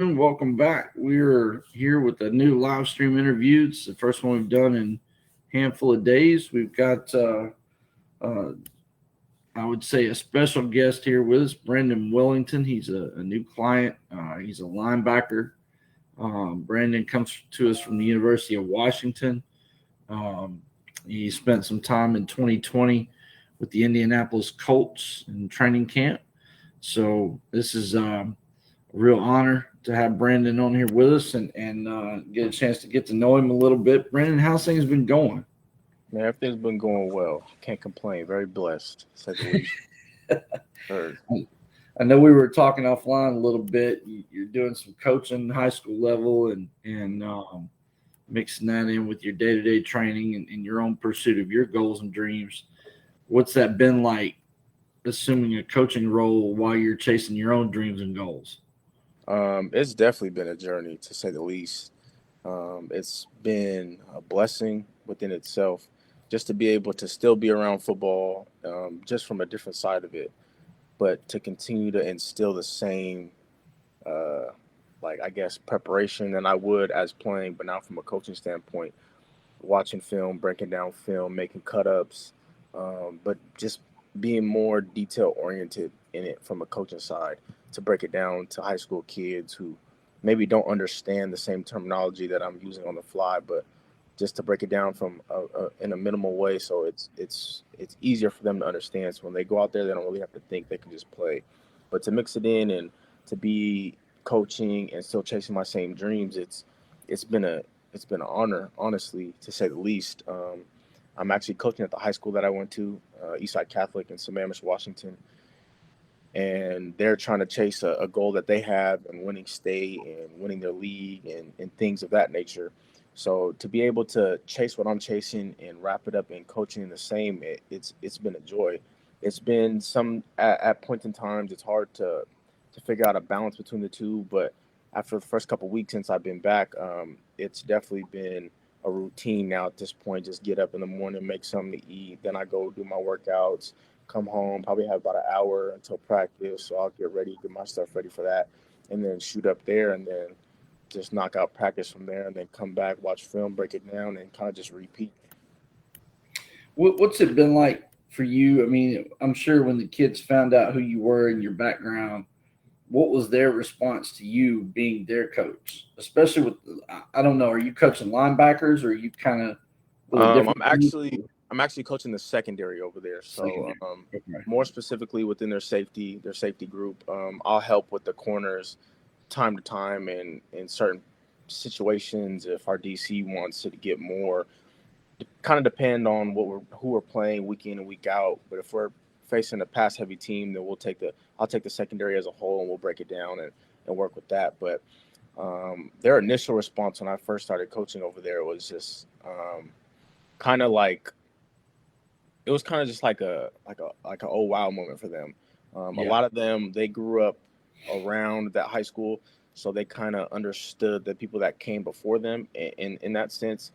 Welcome back. We're here with a new live stream interview. It's the first one we've done in a handful of days. We've got, uh, I would say, a special guest here with us, Brendan Wellington. He's a new client. He's a linebacker. Brandon comes to us from the University of Washington. Um, he spent some time in 2020 with the Indianapolis Colts in training camp. So this is a real honor to have Brandon on here with us and get a chance to get to know him a little bit. Brandon, how's things been going? Man, everything's been going well. Can't complain. Very blessed, to say the least. Heard. I know we were talking offline a little bit. You're doing some coaching, high school level, and mixing that in with your day to day training and your own pursuit of your goals and dreams. What's that been like, assuming a coaching role while you're chasing your own dreams and goals? It's definitely been a journey, to say the least. It's been a blessing within itself, just to be able to still be around football, just from a different side of it, but to continue to instill the same, uh, like I guess, preparation than I would as playing, but now from a coaching standpoint, watching film, breaking down film, making cut ups, but just being more detail oriented in it from a coaching side to break it down to high school kids who maybe don't understand the same terminology that I'm using on the fly, but just to break it down from in a minimal way, so it's easier for them to understand. So when they go out there, they don't really have to think; they can just play. But to mix it in and to be coaching and still chasing my same dreams, it's been a it's been an honor, honestly, to say the least. I'm actually coaching at the high school that I went to, Eastside Catholic in Sammamish, Washington, and they're trying to chase a goal that they have and winning state and winning their league and things of that nature. So to be able to chase what I'm chasing and wrap it up in coaching in the same, it's been a joy. It's been some at points in times it's hard to figure out a balance between the two, but after the first couple of weeks since I've been back, it's definitely been a routine now at this point. Just get up in the morning, make something to eat, then I go do my workouts, come home, probably have about an hour until practice. So I'll get ready, get my stuff ready for that, and then shoot up there, and then just knock out practice from there, and then come back, watch film, break it down, and kind of just repeat. What's it been like for you? I mean, I'm sure when the kids found out who you were and your background, what was their response to you being their coach? Especially with, I don't know, are you coaching linebackers or are you kind of with a Um, different I'm actually I'm actually coaching the secondary over there. So secondary? Okay. more specifically within their safety group, I'll help with the corners time to time and in certain situations if our DC wants to get more. Kind of depend on who we're playing week in and week out. But if we're facing a pass heavy team, then I'll take the secondary as a whole and we'll break it down and work with that. But their initial response when I first started coaching over there was just kind of like it was kind of just like a oh wow moment for them. A Yeah. lot of them they grew up around that high school, so they kind of understood the people that came before them in that sense.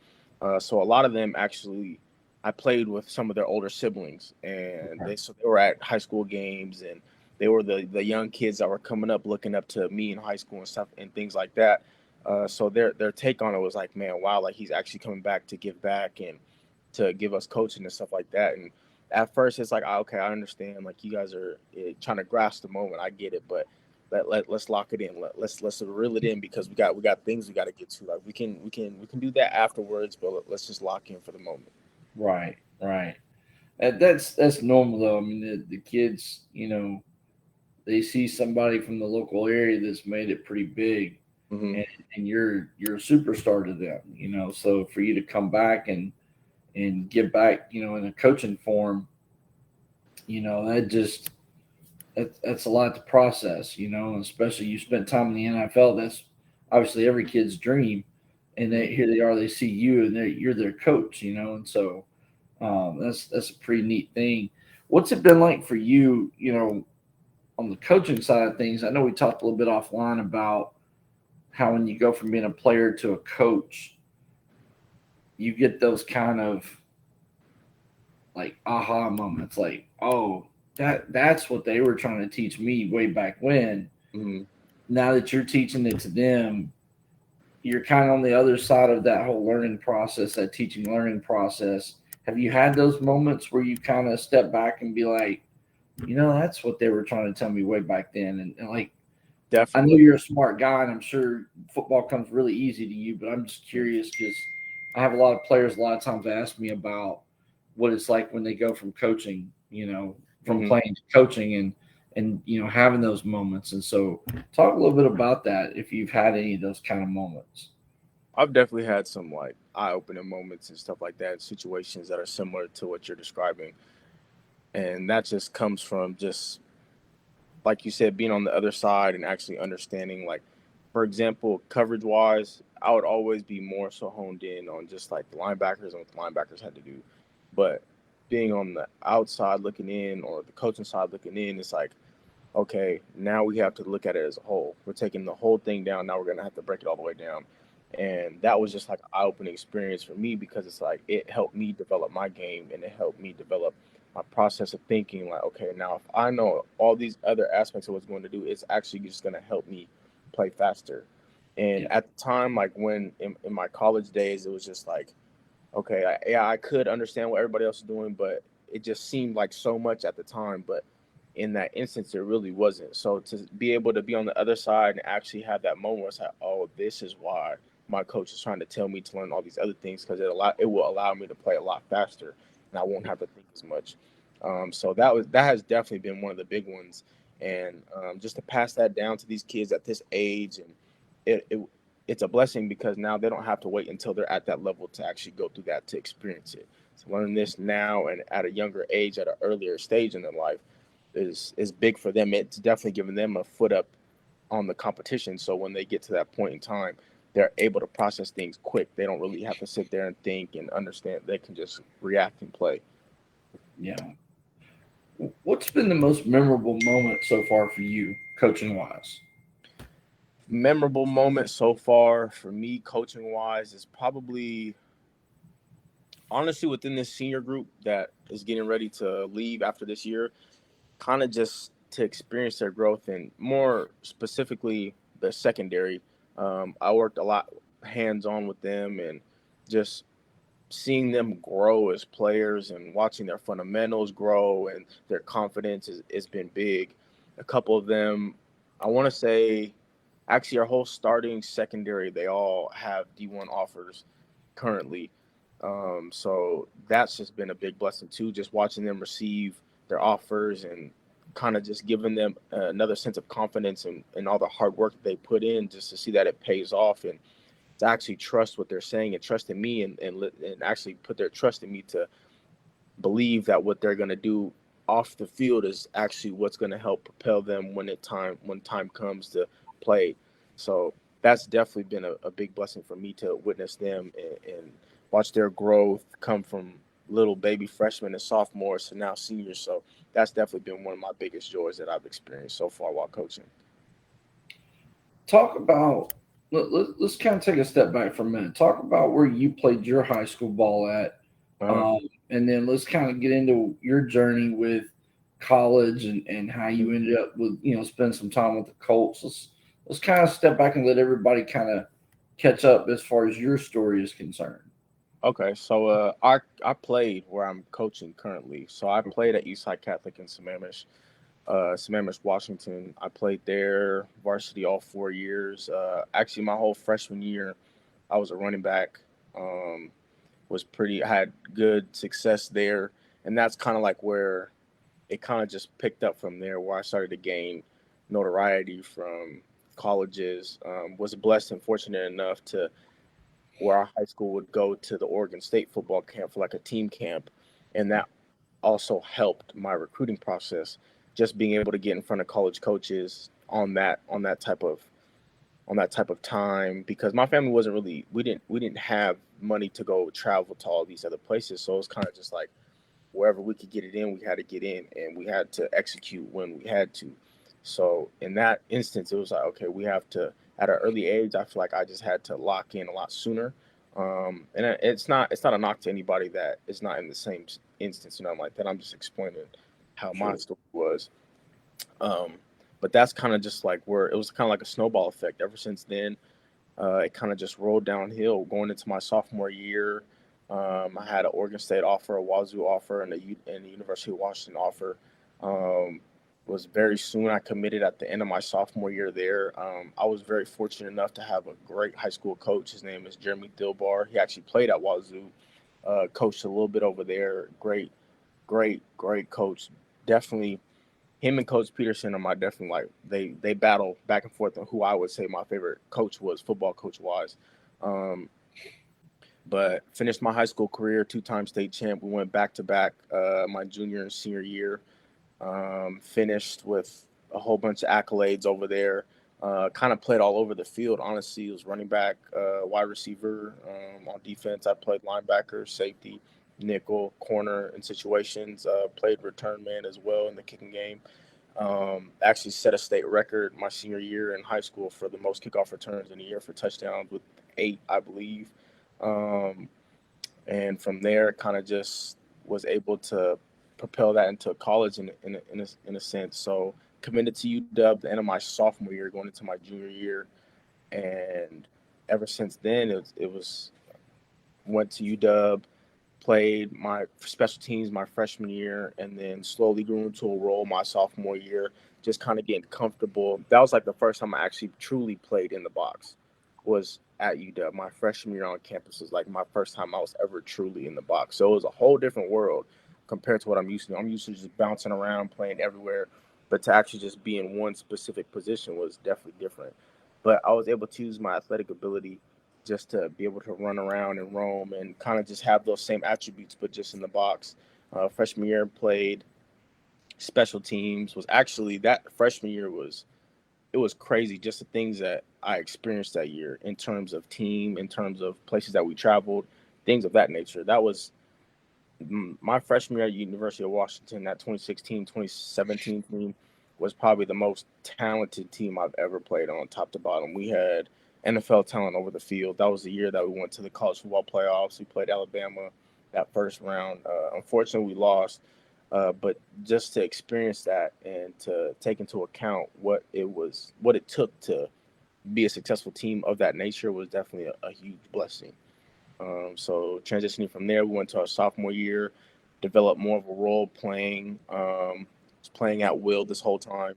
So a lot of them actually, I played with some of their older siblings, and Okay. they were at high school games, and they were the young kids that were coming up, looking up to me in high school and stuff and things like that. So their take on it was like, man, wow, like he's actually coming back to give back and to give us coaching and stuff like that. And at first, it's like, okay, I understand. Like you guys are trying to grasp the moment. I get it, but let's lock it in. Let's reel it in because we got things we got to get to. Like we can do that afterwards, but let's just lock in for the moment. Right. Right. That's normal though. I mean, the kids, they see somebody from the local area that's made it pretty big, Hmm. and you're a superstar to them. So for you to come back and give back, in a coaching form, that just that's a lot to process, and especially you spent time in the NFL. That's obviously every kid's dream, and here they are. They see you, and you're their coach, and so that's a pretty neat thing. What's it been like for you? On the coaching side of things, I know we talked a little bit offline about how when you go from being a player to a coach, you get those kind of like aha moments, like, oh, that's what they were trying to teach me way back when. Hmm. now that you're teaching it to them, you're kind of on the other side of that whole learning process, that teaching learning process. Have you had those moments where you kind of step back and be like, that's what they were trying to tell me way back then? And like, I know Definitely. you're a smart guy, and I'm sure football comes really easy to you, but I'm just curious because I have a lot of players a lot of times ask me about what it's like when they go from coaching, from Hmm. playing to coaching and having those moments. And so talk a little bit about that if you've had any of those kind of moments. I've definitely had some like eye-opening moments and stuff like that, situations that are similar to what you're describing, and that just comes from just like you said, being on the other side and actually understanding, like, for example, coverage wise, I would always be more so honed in on just like the linebackers and what the linebackers had to do. But being on the outside looking in or the coaching side looking in, it's like, okay, now we have to look at it as a whole. We're taking the whole thing down. Now we're going to have to break it all the way down. And that was just like an eye opening experience for me because it's like it helped me develop my game and it helped me develop my process of thinking. Like, okay, now if I know all these other aspects of what's going to do, it's actually just going to help me play faster. And Yeah. at the time, like when in my college days, it was just like, okay, yeah, I could understand what everybody else is doing, but it just seemed like so much at the time. But in that instance, it really wasn't. So to be able to be on the other side and actually have that moment where it's like, oh, this is why my coach is trying to tell me to learn all these other things because it will allow me to play a lot faster and I won't have to think as much. So that has definitely been one of the big ones, and just to pass that down to these kids at this age, and it it's a blessing because now they don't have to wait until they're at that level to actually go through that to experience it. To learn this now and at a younger age, at an earlier stage in their life, is big for them. It's definitely giving them a foot up on the competition. So when they get to that point in time, they're able to process things quick. They don't really have to sit there and think and understand. They can just react and play. Yeah. What's been the most memorable moment so far for you, coaching wise? Memorable moment so far for me, coaching wise, is probably honestly within this senior group that is getting ready to leave after this year, kind of just to experience their growth and more specifically the secondary. I worked a lot hands on with them and just seeing them grow as players and watching their fundamentals grow and their confidence has been big. A couple of them, I want to say, actually, our whole starting secondary, they all have D1 offers currently. So that's just been a big blessing too, just watching them receive their offers and kind of just giving them another sense of confidence and all the hard work that they put in just to see that it pays off and to actually trust what they're saying and trust in me and actually put their trust in me to believe that what they're going to do off the field is actually what's going to help propel them when time comes to play. So that's definitely been a big blessing for me to witness them and watch their growth come from little baby freshmen and sophomores to now seniors. So that's definitely been one of my biggest joys that I've experienced so far while coaching. Talk about let's kind of take a step back for a minute. Talk about where you played your high school ball at, Uh, and then let's kind of get into your journey with college and how you ended up with spend some time with the Colts. Let's kind of step back and let everybody kind of catch up as far as your story is concerned. okay, so I played where I'm coaching currently. So I played at Eastside Catholic in Sammamish, Washington. I played there varsity all 4 years. Actually, my whole freshman year, I was a running back. Um, I had good success there, and that's kind of like where it kind of just picked up from there, where I started to gain notoriety from colleges. Was blessed and fortunate enough to where our high school would go to the Oregon State football camp for like a team camp, and that also helped my recruiting process. Just being able to get in front of college coaches on that type of time because my family wasn't really we didn't have money to go travel to all these other places, so it was kind of just like wherever we could get it in, we had to get in, and we had to execute when we had to. So in that instance, it was like, okay, we have to. At an early age, I feel like I just had to lock in a lot sooner. And it's not a knock to anybody that is not in the same instance, like that. I'm just explaining how my Sure. story was. Um, But that's kind of just like where it was kind of like a snowball effect. Ever since then, it kind of just rolled downhill. Going into my sophomore year, I had an Oregon State offer, a Wazoo offer, and the University of Washington offer. Um, was very soon. I committed at the end of my sophomore year there. I was very fortunate enough to have a great high school coach. His name is Jeremy Thilbar. He actually played at Wazoo, coached a little bit over there. Great coach. Definitely him and Coach Peterson are my definitely like they battle back and forth on who I would say my favorite coach was, football coach wise. Um, but finished my high school career, two-time state champ. We went back to back my junior and senior year. Finished with a whole bunch of accolades over there. Kind of played all over the field. Honestly, it was running back, wide receiver. On defense, I played linebacker, safety, nickel, corner in situations. Played return man as well in the kicking game. Actually set a state record my senior year in high school for the most kickoff returns in a year for touchdowns with 8, I believe. Um, and from there, kind of just was able to propel that into college in a sense. So committed to UW the end of my sophomore year, going into my junior year, and ever since then, it was went to UW, played my special teams my freshman year, and then slowly grew into a role my sophomore year, just kind of getting comfortable. That was like the first time I actually truly played in the box, was at UW. My freshman year on campus was like my first time I was ever truly in the box. So it was a whole different world compared to what I'm used to. I'm used to just bouncing around, playing everywhere, but to actually just be in one specific position was definitely different. But I was able to use my athletic ability just to be able to run around and roam and kind of just have those same attributes, but just in the box. Freshman year played special teams. Was actually that freshman year was it was crazy. Just the things that I experienced that year in terms of team, in terms of places that we traveled, things of that nature. That was my freshman year at University of Washington. That 2016, 2017 team was probably the most talented team I've ever played on, top to bottom. We had NFL talent over the field. That was the year that we went to the college football playoffs. We played Alabama that first round. Unfortunately, we lost. But just to experience that and to take into account what it took to be a successful team of that nature was definitely a huge blessing. So transitioning from there, we went to our sophomore year, developed more of a role playing, playing at will this whole time.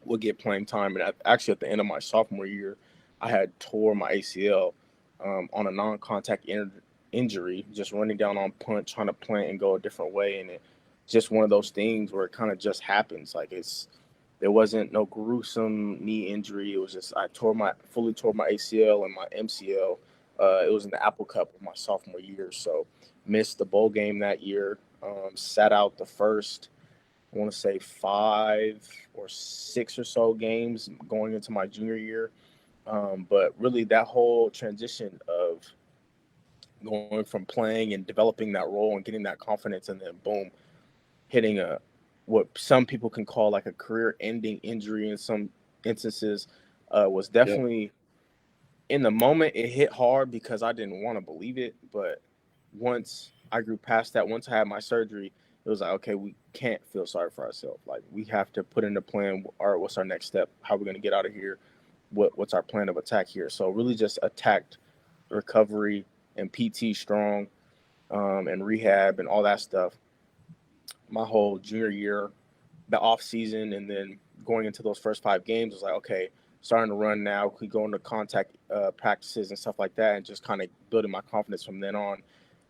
We'll get playing time, and actually at the end of my sophomore year, I had tore my ACL on a non-contact injury, just running down on punch, trying to plant and go a different way, and it just one of those things where it kind of just happens. Like there wasn't no gruesome knee injury. It was just I fully tore my ACL and my MCL. It was in the Apple Cup of my sophomore year, so missed the bowl game that year. Sat out the first, I want to say 5 or 6 or so games going into my junior year. But really, that whole transition of going from playing and developing that role and getting that confidence, and then boom, hitting a what some people can call like a career-ending injury in some instances, was Yep. definitely in the moment it hit hard because I didn't want to believe it. But once I grew past that, once I had my surgery, it was like, okay, we can't feel sorry for ourselves. Like we have to put in a plan. All right, what's our next step? How are we going to get out of here? What's our plan of attack here? So really just attacked recovery and PT strong, and rehab and all that stuff my whole junior year, the off season, and then going into those first 5 games was like, okay, starting to run now. We go into contact practices and stuff like that, and just kind of building my confidence from then on.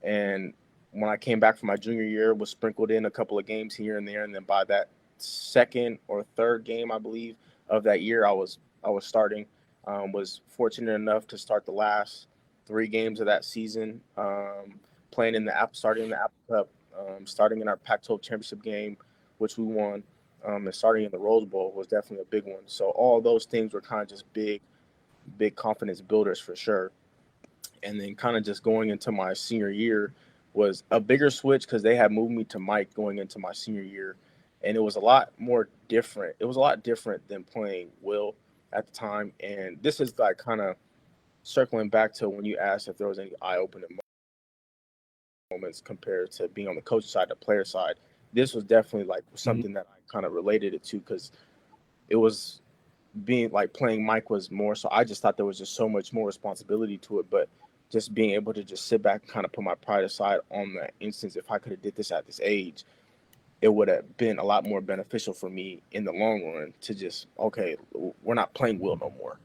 And when I came back from my junior year, was sprinkled in a couple of games here and there, and then by that second or third game, I believe, of that year, I was starting. Was fortunate enough to start the last 3 games of that season, playing in starting in the Apple Cup, starting in our Pac-12 championship game, which we won, and starting in the Rose Bowl was definitely a big one. So all those things were kind of just big confidence builders for sure. And then kind of just going into my senior year was a bigger switch because they had moved me to Mike going into my senior year, and it was a lot more different. It was a lot different than playing Will at the time. And this is like kind of circling back to when you asked if there was any eye-opening moments compared to being on the coach side, the player side. This was definitely like Mhm. something that I kind of related it to because it was being like playing Mike was more so. I just thought there was just so much more responsibility to it, but just being able to just sit back and kind of put my pride aside on that instance, if I could have did this at this age, it would have been a lot more beneficial for me in the long run to just, okay, we're not playing Will no more.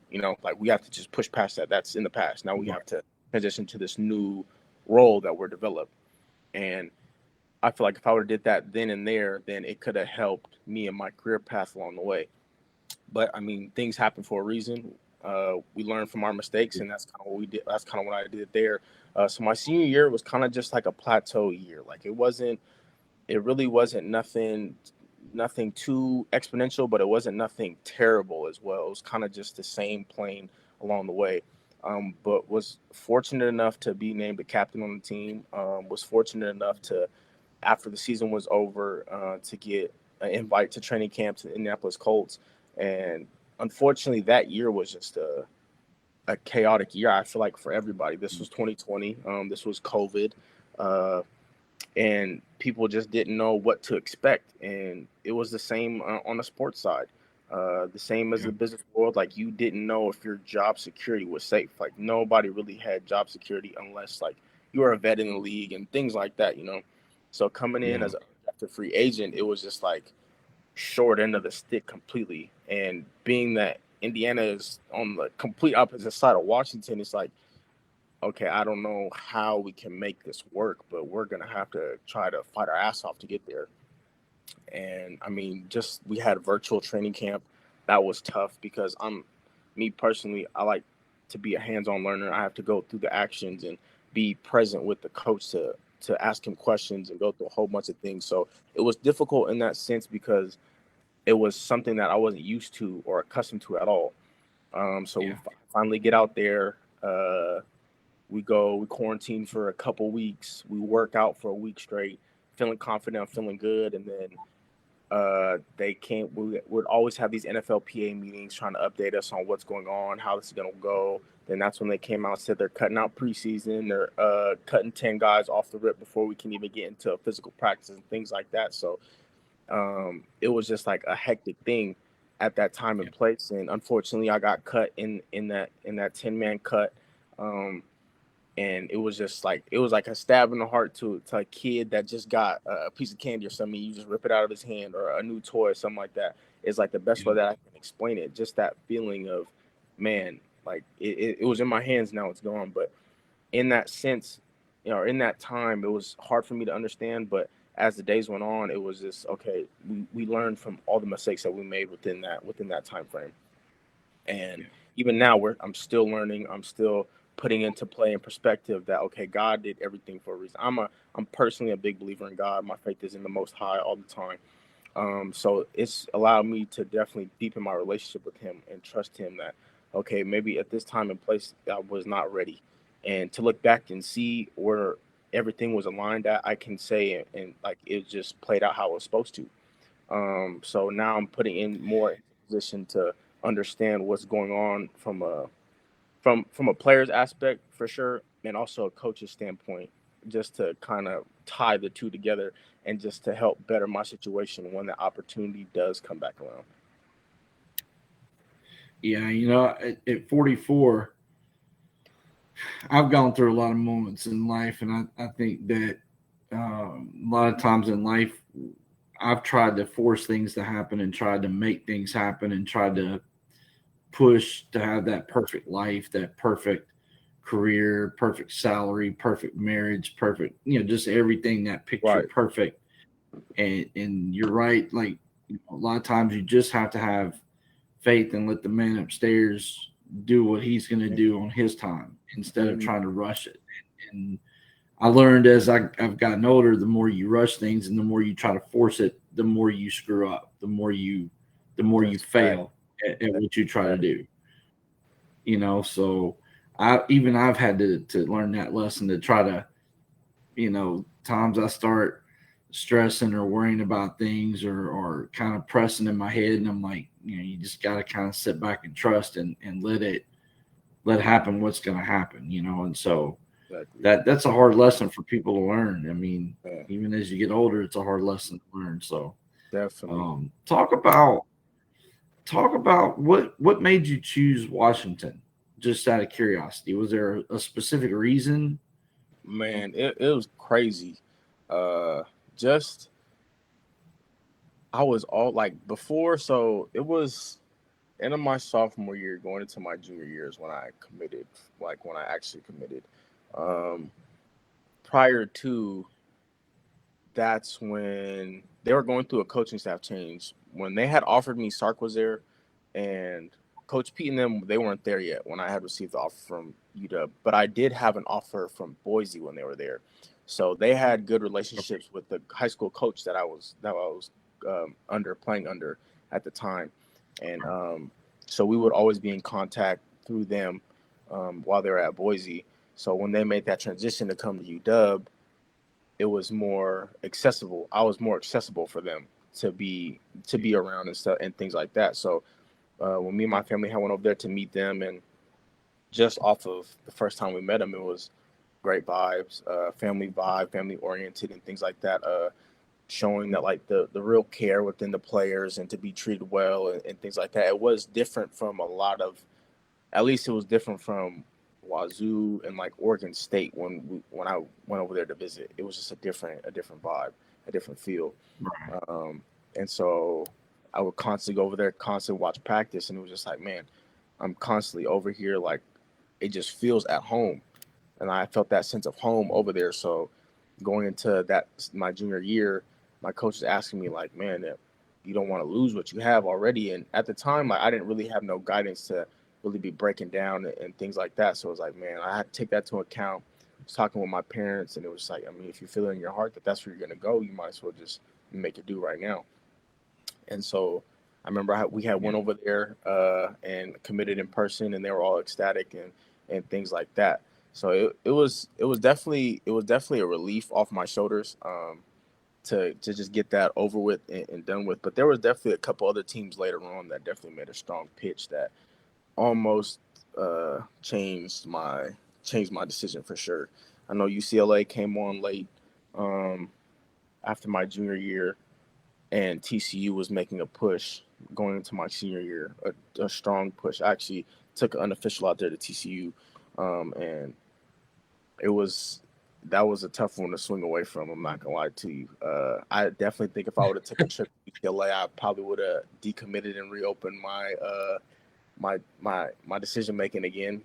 Like we have to just push past that. That's in the past. Now we have to transition to this new role that we're developed. And I feel like if I would have did that then and there, then it could have helped me in my career path along the way. But I mean, things happen for a reason. We learn from our mistakes, and that's kind of what we did. That's kind of what I did there. So my senior year was kind of just like a plateau year. Like it really wasn't nothing too exponential, but it wasn't nothing terrible as well. It was kind of just the same plane along the way. But was fortunate enough to be named the captain on the team. Was fortunate enough to, after the season was over, to get an invite to training camp to the Indianapolis Colts. And unfortunately, that year was just a chaotic year. I feel like for everybody. This was 2020. This was COVID. And people just didn't know what to expect. And it was the same on the sports side, the same as the business world. Like you didn't know if your job security was safe. Like nobody really had job security unless like you were a vet in the league and things like that, So coming in as a free agent, it was just like short end of the stick completely. And being that Indiana is on the complete opposite side of Washington, it's like, okay, I don't know how we can make this work, but we're going to have to try to fight our ass off to get there. And I mean, just we had a virtual training camp. That was tough because me personally, I like to be a hands-on learner. I have to go through the actions and be present with the coach to ask him questions and go through a whole bunch of things. So it was difficult in that sense because it was something that I wasn't used to or accustomed to at all. So we finally get out there. We quarantine for a couple weeks. We work out for a week straight, feeling confident, feeling good. And then we would always have these NFLPA meetings trying to update us on what's going on, how this is going to go. Then that's when they came out and said they're cutting out preseason. They're cutting 10 guys off the rip before we can even get into physical practice and things like that. So it was just like a hectic thing at that time and place. And unfortunately, I got cut in that 10-man cut. And it was just like a stab in the heart to a kid that just got a piece of candy or something. You just rip it out of his hand, or a new toy or something like that. It's like the best way that I can explain it. Just that feeling of, man, like it was in my hands, now it's gone. But in that sense, in that time, it was hard for me to understand. But as the days went on, it was just, okay, we learned from all the mistakes that we made within that time frame. And even now, I'm still learning. I'm still putting into play and perspective that, okay, God did everything for a reason. I'm personally a big believer in God. My faith is in the Most High all the time. So it's allowed me to definitely deepen my relationship with Him and trust Him that, okay, maybe at this time and place I was not ready, and to look back and see where everything was aligned at, I can say and like it just played out how it was supposed to. So now I'm putting in more position to understand what's going on from a player's aspect for sure, and also a coach's standpoint, just to kind of tie the two together and just to help better my situation when the opportunity does come back around. Yeah, at 44, I've gone through a lot of moments in life, and I think that a lot of times in life, I've tried to force things to happen and tried to make things happen and tried to push to have that perfect life, that perfect career, perfect salary, perfect marriage, perfect, just everything, that picture perfect. And you're right. Like a lot of times you just have to have faith and let the man upstairs do what he's going to do on his time instead of trying to rush it. And I learned as I've gotten older, the more you rush things and the more you try to force it, the more you screw up, the more you fail at what you try to do. So I've had to learn that lesson, to try to, times I start stressing or worrying about things or kind of pressing in my head, and I'm like, you just got to kind of sit back and trust and let it happen what's going to happen, and so that's a hard lesson for people to learn. I mean, even as you get older, it's a hard lesson to learn. So definitely talk about talk about what made you choose Washington. Just out of curiosity, was there a specific reason? Man, it was crazy. Uh, just I was all like before, so it was end of my sophomore year, going into my junior years when I committed, like when I actually committed. Um, Prior to that's when they were going through a coaching staff change. When they had offered me, Sark was there, and Coach Pete and them, they weren't there yet when I had received the offer from UW. But I did have an offer from Boise when they were there, so they had good relationships with the high school coach that I was under playing under at the time, and so we would always be in contact through them while they were at Boise. So when they made that transition to come to UW, it was more accessible. I was more accessible for them to be around and stuff and things like that. So when me and my family had went over there to meet them, and just off of the first time we met them, it was great vibes, family vibe, family oriented, and things like that. Showing that like the real care within the players and to be treated well and things like that. It was different from a lot of, at least it was different from Wazoo and like Oregon State when I went over there to visit. It was just a different vibe, a different feel. Right. Um, and so I would constantly go over there, constantly watch practice, and it was just like, man, I'm constantly over here. Like it just feels at home, and I felt that sense of home over there. So going into that my junior year, my coach was asking me like, man, you don't want to lose what you have already. And at the time, like I didn't really have no guidance to really be breaking down and things like that. So it was like, man, I had to take that into account. I was talking with my parents, and it was like, I mean, if you feel it in your heart that that's where you're gonna go, you might as well just make it do right now. And so I remember we had Yeah. went over there and committed in person, and they were all ecstatic and things like that. So it was definitely a relief off my shoulders to just get that over with and done with. But there was definitely a couple other teams later on that definitely made a strong pitch that almost uh, changed my changed my decision for sure. I know UCLA came on late um, after my junior year, and TCU was making a push going into my senior year, a strong push. I actually took an unofficial out there to TCU, and it was that was a tough one to swing away from. I'm not gonna lie to you. I definitely think if I would have took a trip to UCLA, I probably would have decommitted and reopened my decision making again.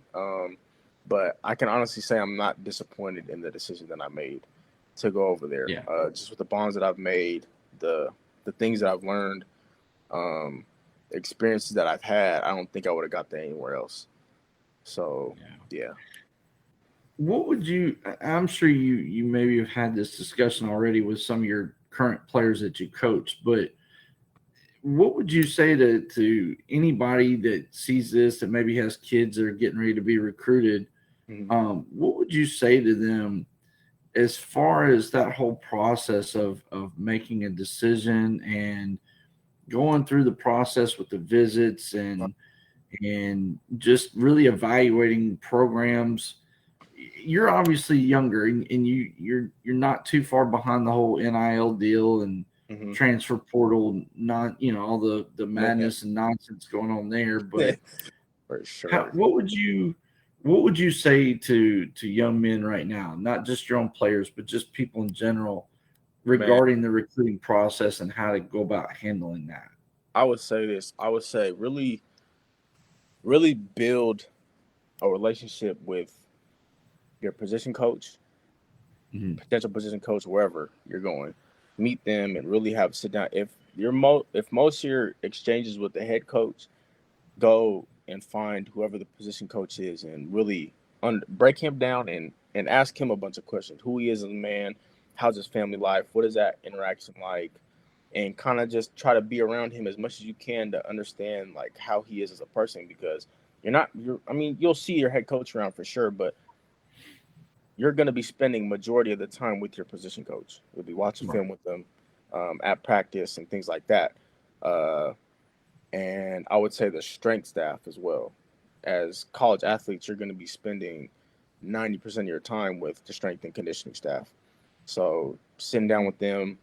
But I can honestly say I'm not disappointed in the decision that I made to go over there. Yeah. Just with the bonds that I've made, the the things that I've learned, um, experiences that I've had, I don't think I would have got that anywhere else. So Yeah. yeah. What would you? I'm sure you maybe have had this discussion already with some of your current players that you coach, but what would you say to anybody that sees this that maybe has kids that are getting ready to be recruited? Mhm. What would you say to them as far as that whole process of making a decision and going through the process with the visits and just really evaluating programs? You're obviously younger and you're not too far behind the whole NIL deal and Mhm. transfer portal, not all the madness and nonsense going on there. But For how, sure. what would you say to young men right now, not just your own players, but just people in general Man, regarding the recruiting process and how to go about handling that? I would say this. I would say really build a relationship with your position coach, Mhm. potential position coach, wherever you're going. Meet them and really have a sit down. If most of your exchanges with the head coach, go and find whoever the position coach is and really break him down and ask him a bunch of questions. Who he is as a man, how's his family life, what is that interaction like, and kind of just try to be around him as much as you can to understand like how he is as a person, because I mean, you'll see your head coach around for sure, but you're going to be spending majority of the time with your position coach. You'll be watching Right. film with them at practice and things like that. Uh, and I would say the strength staff as well. As college athletes, you're going to be spending 90% of your time with the strength and conditioning staff. So sitting down with them,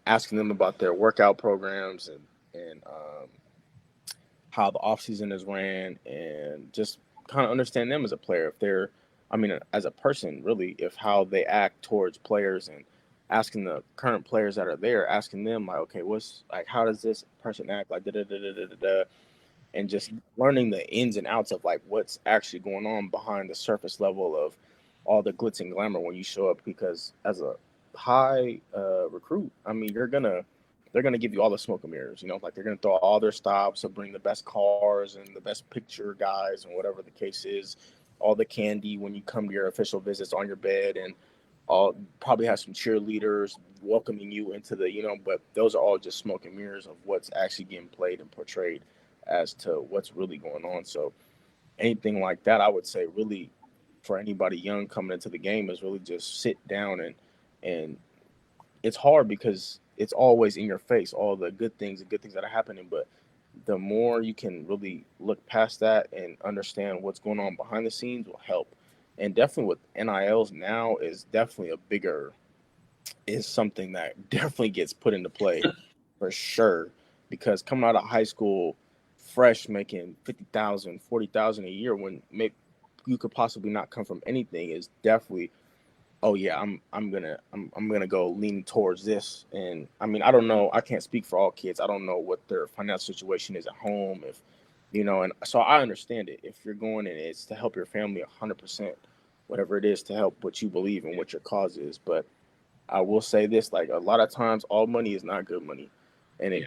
asking them about their workout programs and how the offseason is ran, and just kind of understand them as a player. If they're, I mean, as a person, really, if how they act towards players, and asking the current players that are there, asking them like, okay, what's like, how does this person act, like da da da da da da, da, and just learning the ins and outs of like what's actually going on behind the surface level of all the glitz and glamour when you show up. Because as a high recruit, I mean, they're gonna give you all the smoke and mirrors. You know, like they're gonna throw all their stops and bring the best cars and the best picture guys and whatever the case is. All the candy when you come to your official visits on your bed, and all probably have some cheerleaders welcoming you into the, but those are all just smoke and mirrors of what's actually getting played and portrayed as to what's really going on. So anything like that, I would say, really, for anybody young coming into the game, is really just sit down, and it's hard because it's always in your face, all the good things that are happening. But the more you can really look past that and understand what's going on behind the scenes will help. And definitely with NILs now is definitely a bigger, is something that definitely gets put into play for sure. Because coming out of high school, fresh, making 50,000, 40,000 a year, when you could possibly not come from anything, is definitely, oh yeah, I'm gonna go lean towards this. And I mean, I don't know, I can't speak for all kids. I don't know what their financial situation is at home, if and so I understand it. If you're going and it's to help your family 100%, whatever it is to help what you believe and what your cause is. But I will say this: like a lot of times, all money is not good money, and Yeah.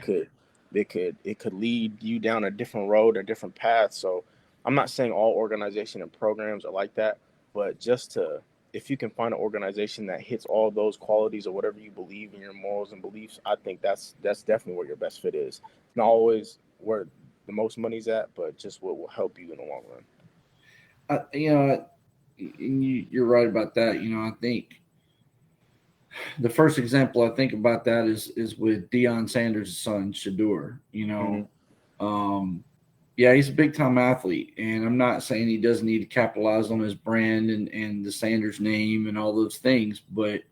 it could lead you down a different road, a different path. So I'm not saying all organization and programs are like that, but just to, if you can find an organization that hits all those qualities or whatever you believe in, your morals and beliefs, I think that's definitely where your best fit is. It's not always where the most money's at, but just what will help you in the long run. You know, and you're right about that. I think the first example I think about that is with Deion Sanders' son Shadur. Mm-hmm. Um, yeah, he's a big time athlete, and I'm not saying he doesn't need to capitalize on his brand and the Sanders name and all those things, but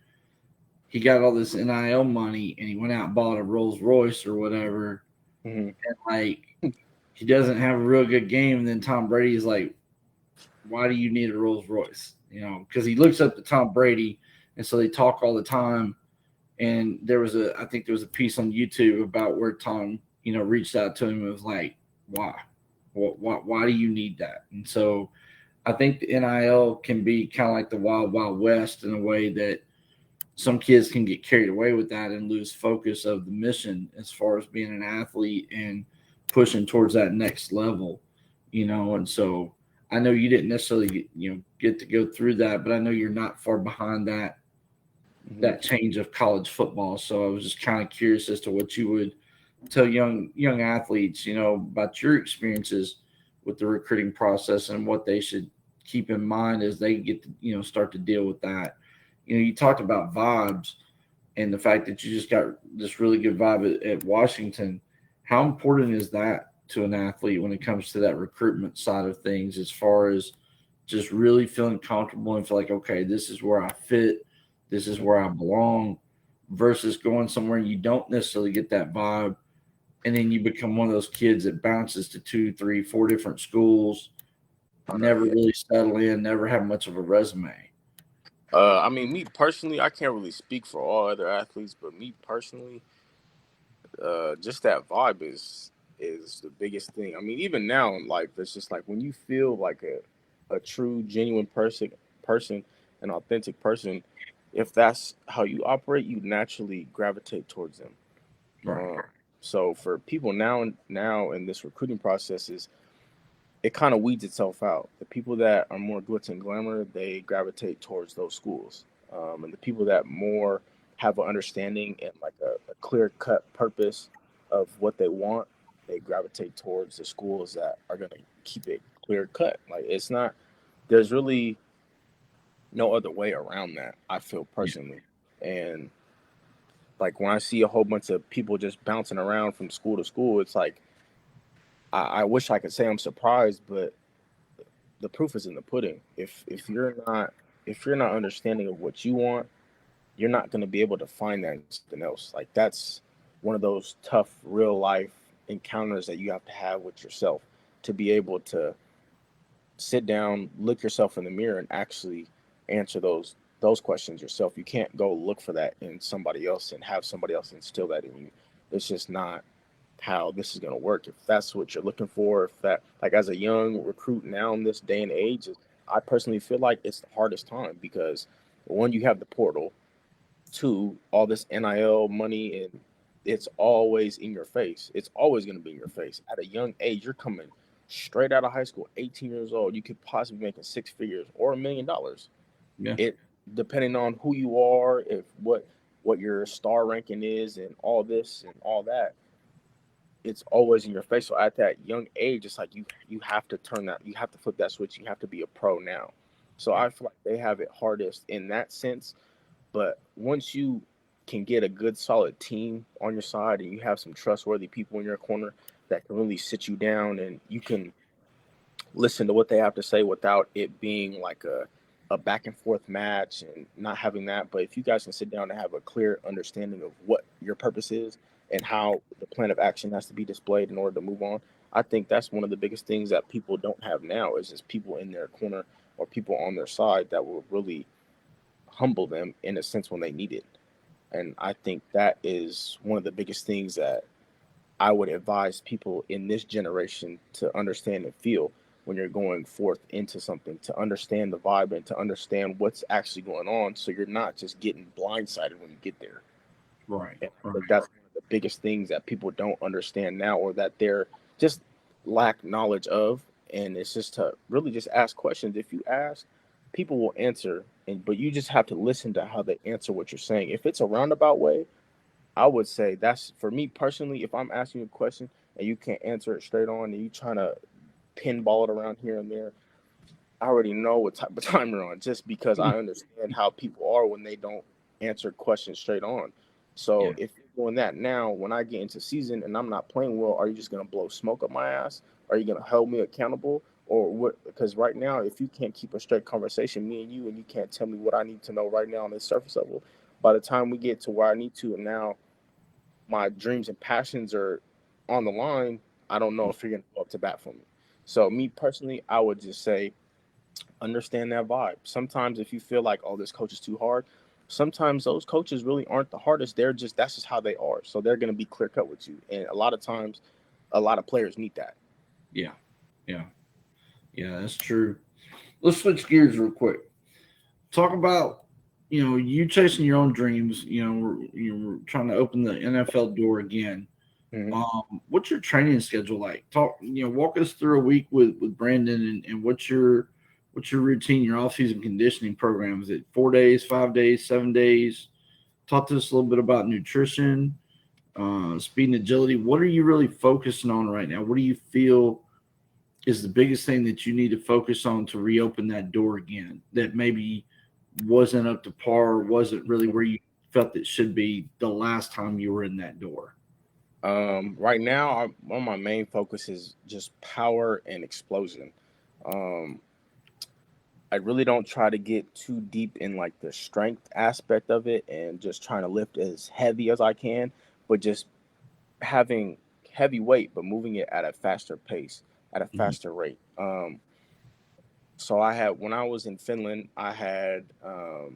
he got all this NIL money and he went out and bought a Rolls Royce or whatever, Mm-hmm. and like he doesn't have a real good game, and then Tom Brady's like, "Why do you need a Rolls Royce?" Because he looks up to Tom Brady, and so they talk all the time. And I think there was a piece on YouTube about where Tom, reached out to him and was like, "Why? Why do you need that?" And so I think the NIL can be kind of like the wild, wild west in a way that some kids can get carried away with that and lose focus of the mission as far as being an athlete and pushing towards that next level, And so I know you didn't necessarily get to go through that, but I know you're not far behind Mm-hmm. that change of college football. So I was just kind of curious as to what you would tell young athletes, about your experiences with the recruiting process and what they should keep in mind as they get to, start to deal with that. You talked about vibes and the fact that you just got this really good vibe at Washington. How important is that to an athlete when it comes to that recruitment side of things, as far as just really feeling comfortable and feel like, okay, this is where I fit, this is where I belong, versus going somewhere and you don't necessarily get that vibe, and then you become one of those kids that bounces to two, three, four different schools, Oh no, never yeah. really settle in, never have much of a resume. I mean, me personally, I can't really speak for all other athletes, but me personally, just that vibe is the biggest thing. I mean, even now in life, it's just like when you feel like a true, genuine person, an authentic person. If that's how you operate, you naturally gravitate towards them. Right. Um, so for people now in this recruiting process, it kind of weeds itself out. The people that are more glitz and glamour, they gravitate towards those schools, and the people that more have an understanding and like a clear cut purpose of what they want, they gravitate towards the schools that are going to keep it clear cut. Like it's not, there's really no other way around that. I feel Yeah. personally, and like when I see a whole bunch of people just bouncing around from school to school, it's like I wish I could say I'm surprised, but the proof is in the pudding. If you're not understanding of what you want, you're not going to be able to find that in something else. Like that's one of those tough real life. encounters that you have to have with yourself to be able to sit down, look yourself in the mirror, and actually answer those questions yourself. You can't go look for that in somebody else and have somebody else instill that in you. It's just not how this is going to work. If that's what you're looking for, if that, like, as a young recruit now in this day and age, I personally feel like it's the hardest time because one, you have the portal, two, all this NIL money, and it's always in your face. It's always going to be in your face. At a young age, you're coming straight out of high school, 18 years old. You could possibly be making six figures or $1 million. Yeah. It depending on who you are, if what your star ranking is, and all this and all that, it's always in your face. So at that young age, it's like you have to turn that, you have to flip that switch. You have to be a pro now. So Yeah. I feel like they have it hardest in that sense. But once you can get a good solid team on your side and you have some trustworthy people in your corner that can really sit you down and you can listen to what they have to say without it being like a back and forth match and not having that. But if you guys can sit down and have a clear understanding of what your purpose is and how the plan of action has to be displayed in order to move on, I think that's one of the biggest things that people don't have now is just people in their corner or people on their side that will really humble them in a sense when they need it. And I think that is one of the biggest things that I would advise people in this generation to understand and feel when you're going forth into something, to understand the vibe and to understand what's actually going on so you're not just getting blindsided when you get there. Right. And I Right. think that's one of the biggest things that people don't understand now or that they're just lack knowledge of. And it's just to really just ask questions. If you ask, people will answer, and but you just have to listen to how they answer what you're saying. If it's a roundabout way, I would say that's for me personally. If I'm asking you a question and you can't answer it straight on, and you trying to pinball it around here and there, I already know what type of time you're on, just because I understand how people are when they don't answer questions straight on. So Yeah. if you're doing that now, when I get into season and I'm not playing well, are you just gonna blow smoke up my ass? Are you gonna hold me accountable? Or what? Because right now, if you can't keep a straight conversation, me and you, and you can't tell me what I need to know right now on this surface level, by the time we get to where I need to, and now my dreams and passions are on the line, I don't know if you're gonna go up to bat for me. So me personally, I would just say understand that vibe. Sometimes if you feel like, oh, this coach is too hard, sometimes those coaches really aren't the hardest. They're just that's just how they are. So they're gonna be clear cut with you. And a lot of times a lot of players need that. Yeah. Yeah. Yeah. That's true. Let's switch gears real quick. Talk about you chasing your own dreams. You're trying to open the NFL door again. Hmm. What's your training schedule like? Walk us through a week with Brandon, and what's your routine, your off season conditioning program? Is it 4 days, 5 days, 7 days? Talk to us a little bit about nutrition, speed and agility. What are you really focusing on right now? What do you feel is the biggest thing that you need to focus on to reopen that door again? That maybe wasn't up to par, wasn't really where you felt it should be the last time you were in that door. Right now, one of my main focus is just power and explosion. Um, I really don't try to get too deep in like the strength aspect of it and just trying to lift as heavy as I can, but just having heavy weight but moving it at a faster pace, at a Mhm. faster rate. So I had when I was in Finland, I had had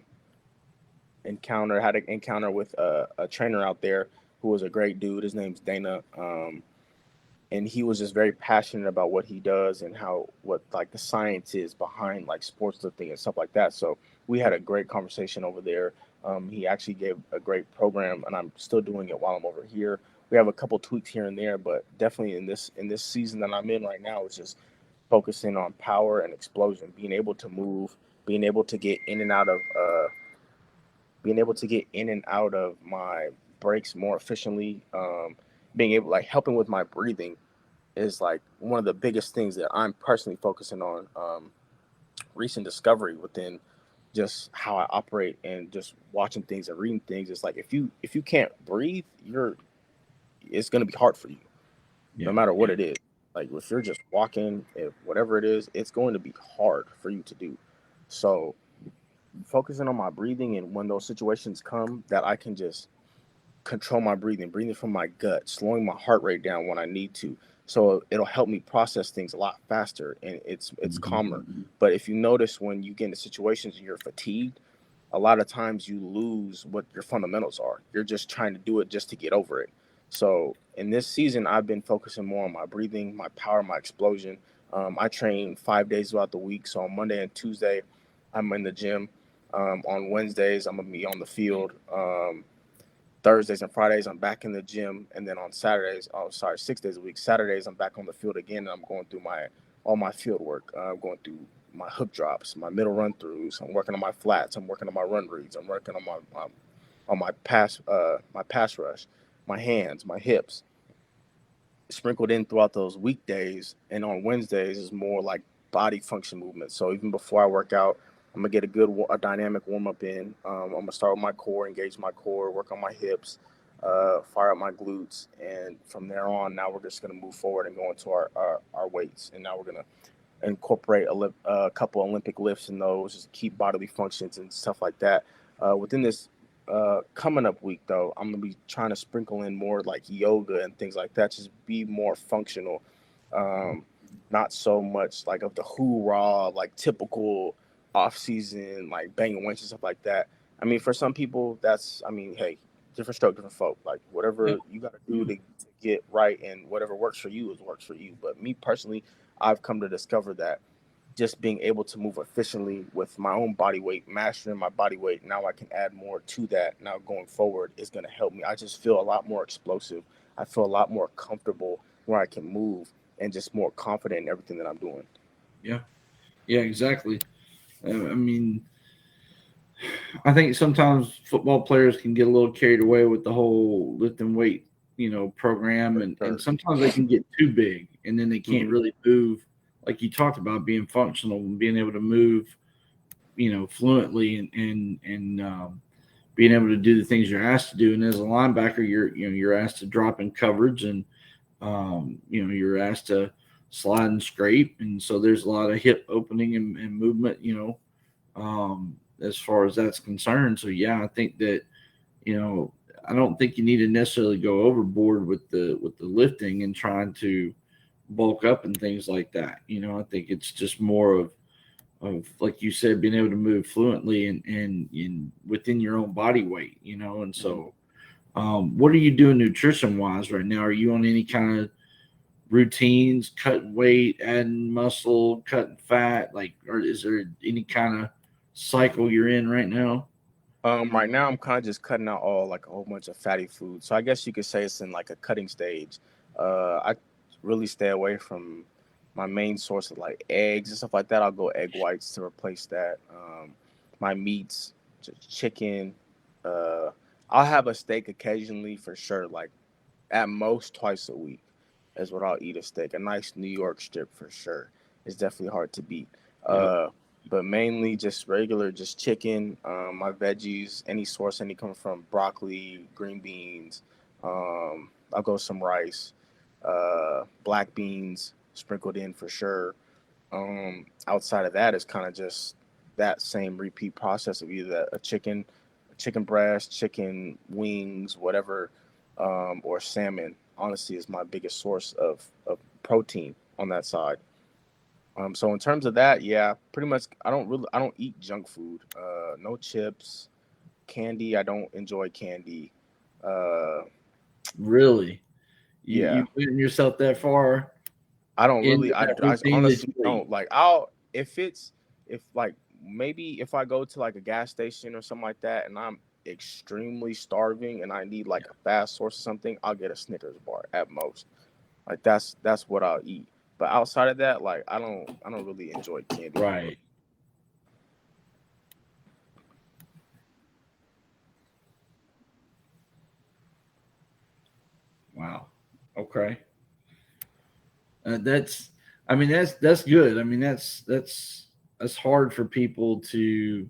an encounter with a trainer out there who was a great dude. His name's Dana. And he was just very passionate about what he does and how what like the science is behind like sports lifting and stuff like that. So we had a great conversation over there. He actually gave a great program, and I'm still doing it while I'm over here. We have a couple tweaks here and there, but definitely in this season that I'm in right now, it's just focusing on power and explosion, being able to move, being able to get in and out of being able to get in and out of my breaks more efficiently. Being able like helping with my breathing is like one of the biggest things that I'm personally focusing on. Recent discovery within just how I operate and just watching things and reading things. It's like if you can't breathe, it's gonna be hard for you, no Yeah. matter what it is. Like if you're just walking, if whatever it is, it's going to be hard for you to do. So focusing on my breathing and when those situations come that I can just control my breathing from my gut, slowing my heart rate down when I need to. So it'll help me process things a lot faster, and it's calmer. But if you notice, when you get into situations and you're fatigued, a lot of times you lose what your fundamentals are. You're just trying to do it just to get over it. So in this season, I've been focusing more on my breathing, my power, my explosion. I train 5 days throughout the week. So on Monday and Tuesday, I'm in the gym. On Wednesdays, I'm gonna be on the field. Thursdays and Fridays, I'm back in the gym, and then on Saturdays, 6 days a week. Saturdays, I'm back on the field again, and I'm going through all my field work. I'm going through my hook drops, my middle run throughs. I'm working on my flats. I'm working on my run reads. I'm working on my pass rush, my hands, my hips. Sprinkled in throughout those weekdays, and on Wednesdays is more like body function movement. So even before I work out, I'm gonna get a dynamic warm up in. I'm gonna start with my core, engage my core, work on my hips, fire up my glutes, and from there on, now we're just gonna move forward and go into our weights. And now we're gonna incorporate a couple Olympic lifts in those, just keep bodily functions and stuff like that. Within this coming up week, though, I'm gonna be trying to sprinkle in more like yoga and things like that, just be more functional, not so much like of the hoorah, like typical off season, like banging weights and stuff like that. I mean, for some people, hey, different stroke, different folk. Like Yeah. whatever you got to do to get right, and whatever works for you is works for you. But me personally, I've come to discover that just being able to move efficiently with my own body weight, mastering my body weight, now I can add more to that. Now going forward is going to help me. I just feel a lot more explosive. I feel a lot more comfortable where I can move and just more confident in everything that I'm doing. Yeah. Yeah, exactly. I mean, I think sometimes football players can get a little carried away with the whole lifting weight, program, For and sure. sometimes they can get too big, and then they can't Mm-hmm. really move, like you talked about, being functional and being able to move, fluently and being able to do the things you're asked to do. And as a linebacker, you're asked to drop in coverage, and you're asked to slide and scrape, and so there's a lot of hip opening and movement, as far as that's concerned. So yeah, I think that you know I don't think you need to necessarily go overboard with the lifting and trying to bulk up and things like that. I think it's just more of like you said, being able to move fluently and within your own body weight. And so what are you doing nutrition wise right now? Are you on any kind of routines, cutting weight, adding muscle, cutting fat? Like, or is there any kind of cycle you're in right now? Right now, I'm kind of just cutting out all like a whole bunch of fatty food. So I guess you could say it's in like a cutting stage. I really stay away from my main source of like eggs and stuff like that. I'll go egg whites to replace that. My meats, chicken. Uh, I'll have a steak occasionally for sure. Like at most twice a week is what I'll eat a steak. A nice New York strip for sure. It's definitely hard to beat. Yep. Uh, but mainly just regular, just chicken. My veggies, any source, any come from broccoli, green beans. I'll go some rice, black beans sprinkled in for sure. Outside of that, it's kind of just that same repeat process of either chicken breast, chicken wings, whatever, or salmon. Honestly, is my biggest source of protein on that side. So in terms of that, yeah, pretty much. I don't eat junk food. No chips, candy. I don't enjoy candy. Uh, Really, you yeah, putting yourself that far I don't into really. that I routine that honestly you eat? don't like. If like maybe if I go to like a gas station or something like that, and I'm extremely starving and I need like a fast source of something, I'll get a Snickers bar at most. Like that's what I'll eat. But outside of that, like I don't really enjoy candy too much. Right. Wow. Okay. That's. I mean, that's good. I mean, that's hard for people to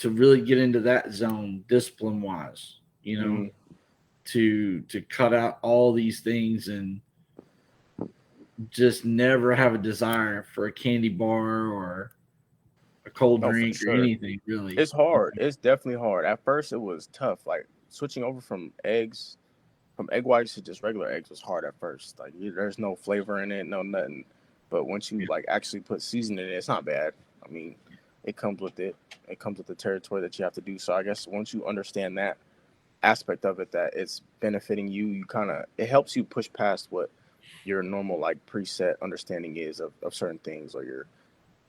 really get into that zone discipline wise. Hmm. To cut out all these things and just never have a desire for a candy bar or a cold No, for drink or sure. anything really. It's hard. It's definitely hard. At first, it was tough. Like switching over from egg whites to just regular eggs was hard at first. Like there's no flavor in it, no nothing. But once you like actually put seasoning in it, it's not bad. I mean, it comes with it. It comes with the territory that you have to do. So I guess once you understand that aspect of it, that it's benefiting you, it helps you push past what your normal like preset understanding is of certain things, or your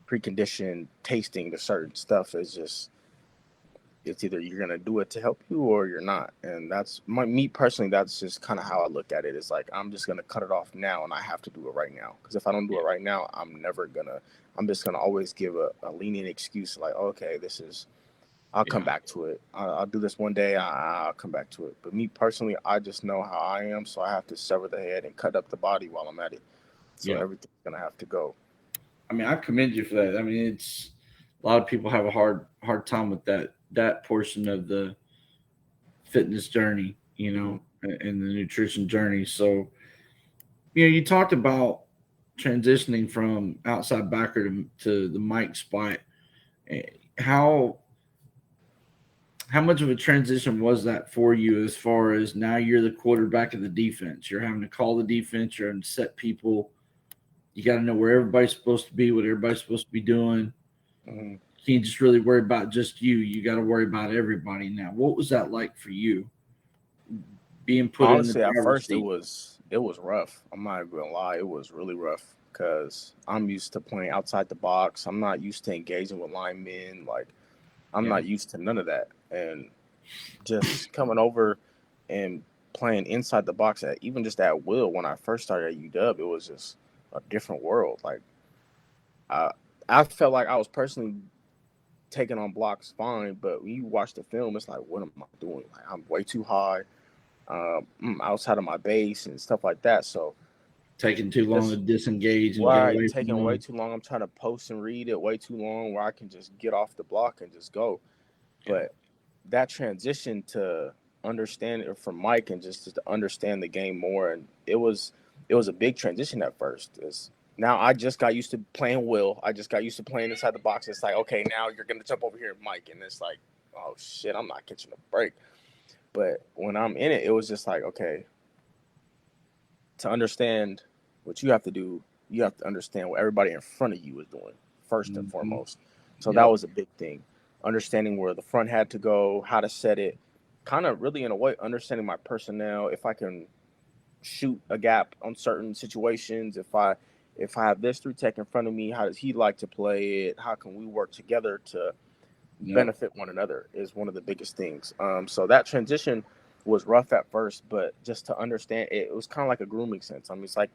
preconditioned tasting to certain stuff. Is just, it's either you're gonna do it to help you or you're not. And that's me personally, that's just kind of how I look at it. It's like I'm just gonna cut it off now, and I have to do it right now, because if I don't do it right now, I'm just gonna always give a lenient excuse, like, okay, I'll come back to it. I'll do this one day. I'll come back to it. But me personally, I just know how I am, so I have to sever the head and cut up the body while I'm at it. So everything's gonna have to go. I mean, I commend you for that. I mean, it's a lot of people have a hard time with that portion of the fitness journey, and the nutrition journey. So, you talked about transitioning from outside backer to the Mike spot. Eh, How how much of a transition was that for you, as far as now you're the quarterback of the defense? You're having to call the defense, you're having to set people. You got to know where everybody's supposed to be, what everybody's supposed to be doing. Mm-hmm. You can't just really worry about just you. You got to worry about everybody now. What was that like for you, being put in the Honestly, at driver's first seat? it was rough. I'm not gonna lie, it was really rough because I'm used to playing outside the box. I'm not used to engaging with linemen. Like I'm Yeah. not used to none of that, and just coming over and playing inside the box at even just at will. When I first started at UW, it was just a different world. Like I I felt like I was personally taking on blocks fine, but when you watch the film, it's like, what am I doing? Like I'm way too high, outside of my base and stuff like that. So Taking too long to just disengage and get right, away from taking way them. too long. I'm trying to post and read it way too long where I can just get off the block and just go. Yeah. But that transition to understand it from Mike and just to understand the game more, and it was a big transition at first. Now I just got used to playing Will. I just got used to playing inside the box. It's like, okay, now you're gonna jump over here, Mike, and it's like, oh shit, I'm not catching a break. But when I'm in it, it was just like, okay, to understand what you have to do, you have to understand what everybody in front of you is doing first and Mm-hmm. foremost. So that Yep. was a big thing. Understanding where the front had to go, how to set it, kind of really in a way understanding my personnel, if I can shoot a gap on certain situations, if I have this three tech in front of me, how does he like to play it? How can we work together to Yep. benefit one another is one of the biggest things. So that transition was rough at first, but just to understand it, it was kind of like a grooming sense. I mean, it's like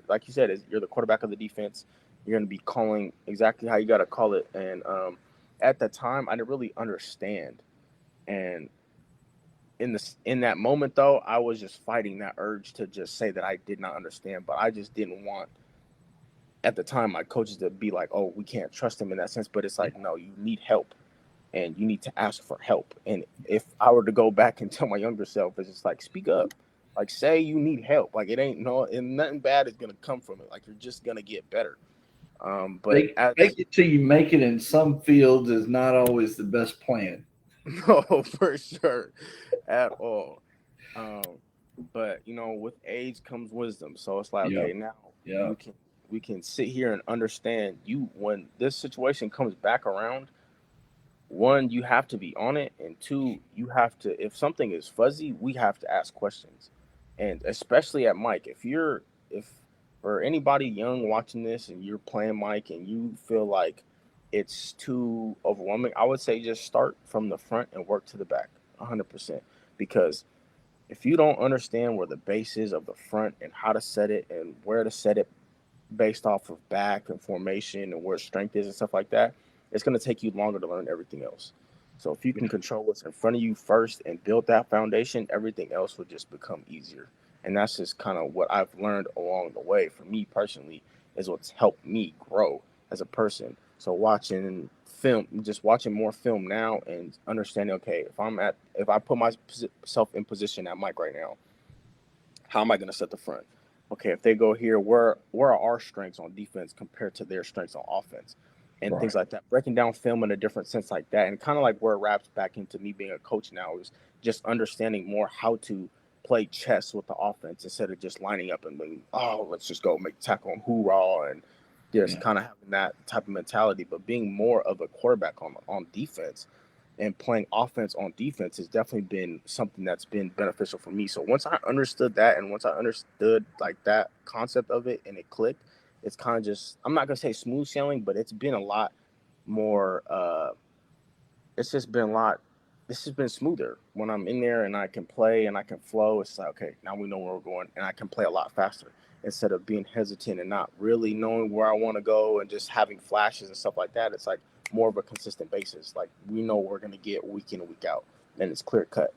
like you said, you're the quarterback of the defense. You're going to be calling exactly how you got to call it. And at the time, I didn't really understand. And in that moment, though, I was just fighting that urge to just say that I did not understand, but I just didn't want at the time my coaches to be like, "Oh, we can't trust him in that sense." But it's like, no, you need help and you need to ask for help. And if I were to go back and tell my younger self, it's just like, speak up, like say you need help. Like it ain't no, and nothing bad is gonna come from it. Like you're just gonna get better. But Make as it till you make it in some fields is not always the best plan. no, for sure, at all. Um, but with age comes wisdom. So it's like, Yep. okay, now Yep. we can sit here and understand you when this situation comes back around. One, you have to be on it, and two, you have to. If something is fuzzy, we have to ask questions, and especially at Mike, if for anybody young watching this and you're playing Mike and you feel like it's too overwhelming, I would say just start from the front and work to the back, 100%, because if you don't understand where the base is of the front and how to set it and where to set it based off of back and formation and where strength is and stuff like that, it's going to take you longer to learn everything else. So if you can control what's in front of you first and build that foundation, everything else will just become easier. And that's just kind of what I've learned along the way. For me personally, is what's helped me grow as a person. So watching film, just watching more film now and understanding, okay, if I put myself in position at Mike right now, how am I going to set the front? Okay, if they go here, where are our strengths on defense compared to their strengths on offense? and things Right. like that, breaking down film in a different sense like that. And kind of like where it wraps back into me being a coach now is just understanding more how to play chess with the offense instead of just lining up and being, oh, let's just go make tackle and hoorah and just Yeah. kind of having that type of mentality, but being more of a quarterback on defense and playing offense on defense has definitely been something that's been beneficial for me. So once I understood that, and once I understood like that concept of it and it clicked, it's kind of just, I'm not gonna say smooth sailing, but it's been a lot more it's just been a lot this has been smoother when I'm in there and I can play and I can flow. It's like, okay, now we know where we're going and I can play a lot faster instead of being hesitant and not really knowing where I want to go and just having flashes and stuff like that. It's like more of a consistent basis. Like we know what we're gonna get week in and week out, and it's clear cut.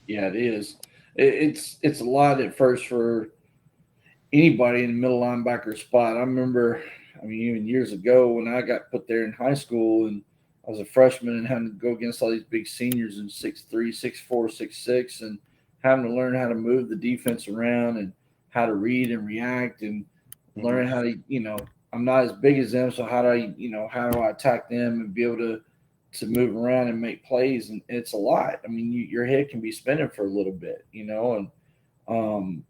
Yeah, it is. It's a lot at first for anybody in the middle linebacker spot. I remember, I mean, even years ago when I got put there in high school and I was a freshman and having to go against all these big seniors in 6'3", 6'4", 6'6", and having to learn how to move the defense around and how to read and react and Mm-hmm. learn how to, I'm not as big as them, so how do how do I attack them and be able to move around and make plays? And it's a lot. I mean, your head can be spinning for a little bit, and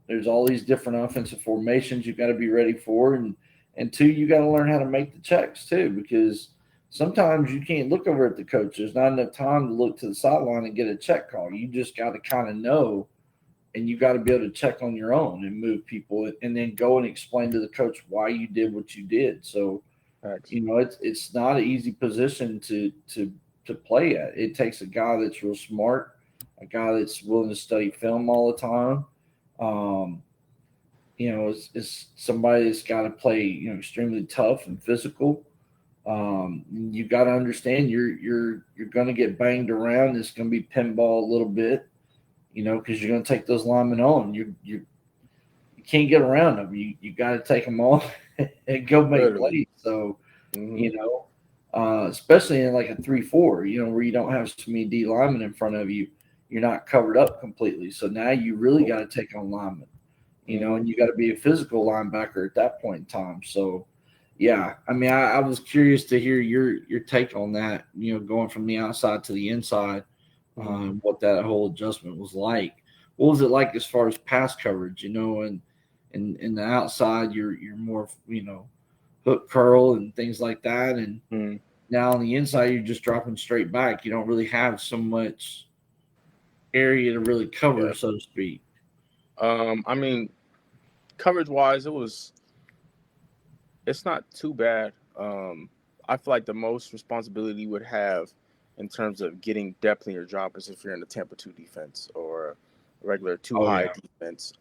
there's all these different offensive formations you've got to be ready for, and two, you got to learn how to make the checks too, because sometimes you can't look over at the coach. There's not enough time to look to the sideline and get a check call. You just got to kind of know, and you got to be able to check on your own and move people, and then go and explain to the coach why you did what you did. So, Thanks. it's not an easy position to play at. It takes a guy that's real smart, a guy that's willing to study film all the time. Um, it's somebody that's got to play, extremely tough and physical. You got to understand you're going to get banged around. It's going to be pinball a little bit, because you're going to take those linemen on. You can't get around them. You got to take them on and go make Literally. plays. So, Mm-hmm. you especially in like a 3-4, where you don't have so many D linemen in front of you, you're not covered up completely. So now you really got to take on linemen, Mm-hmm. and you got to be a physical linebacker at that point in time. So, yeah, I mean, I was curious to hear your take on that. Going from the outside to the inside, Mm-hmm. what that whole adjustment was like. What was it like as far as pass coverage? And in the outside, you're more hook curl and things like that, and Mm-hmm. now on the inside, you're just dropping straight back. You don't really have so much area to really cover, Yeah. so to speak. I mean, coverage wise, it's not too bad. I feel like the most responsibility you would have in terms of getting depth in your job is if you're in the Tampa 2 defense or a regular 2 Oh high yeah, defense.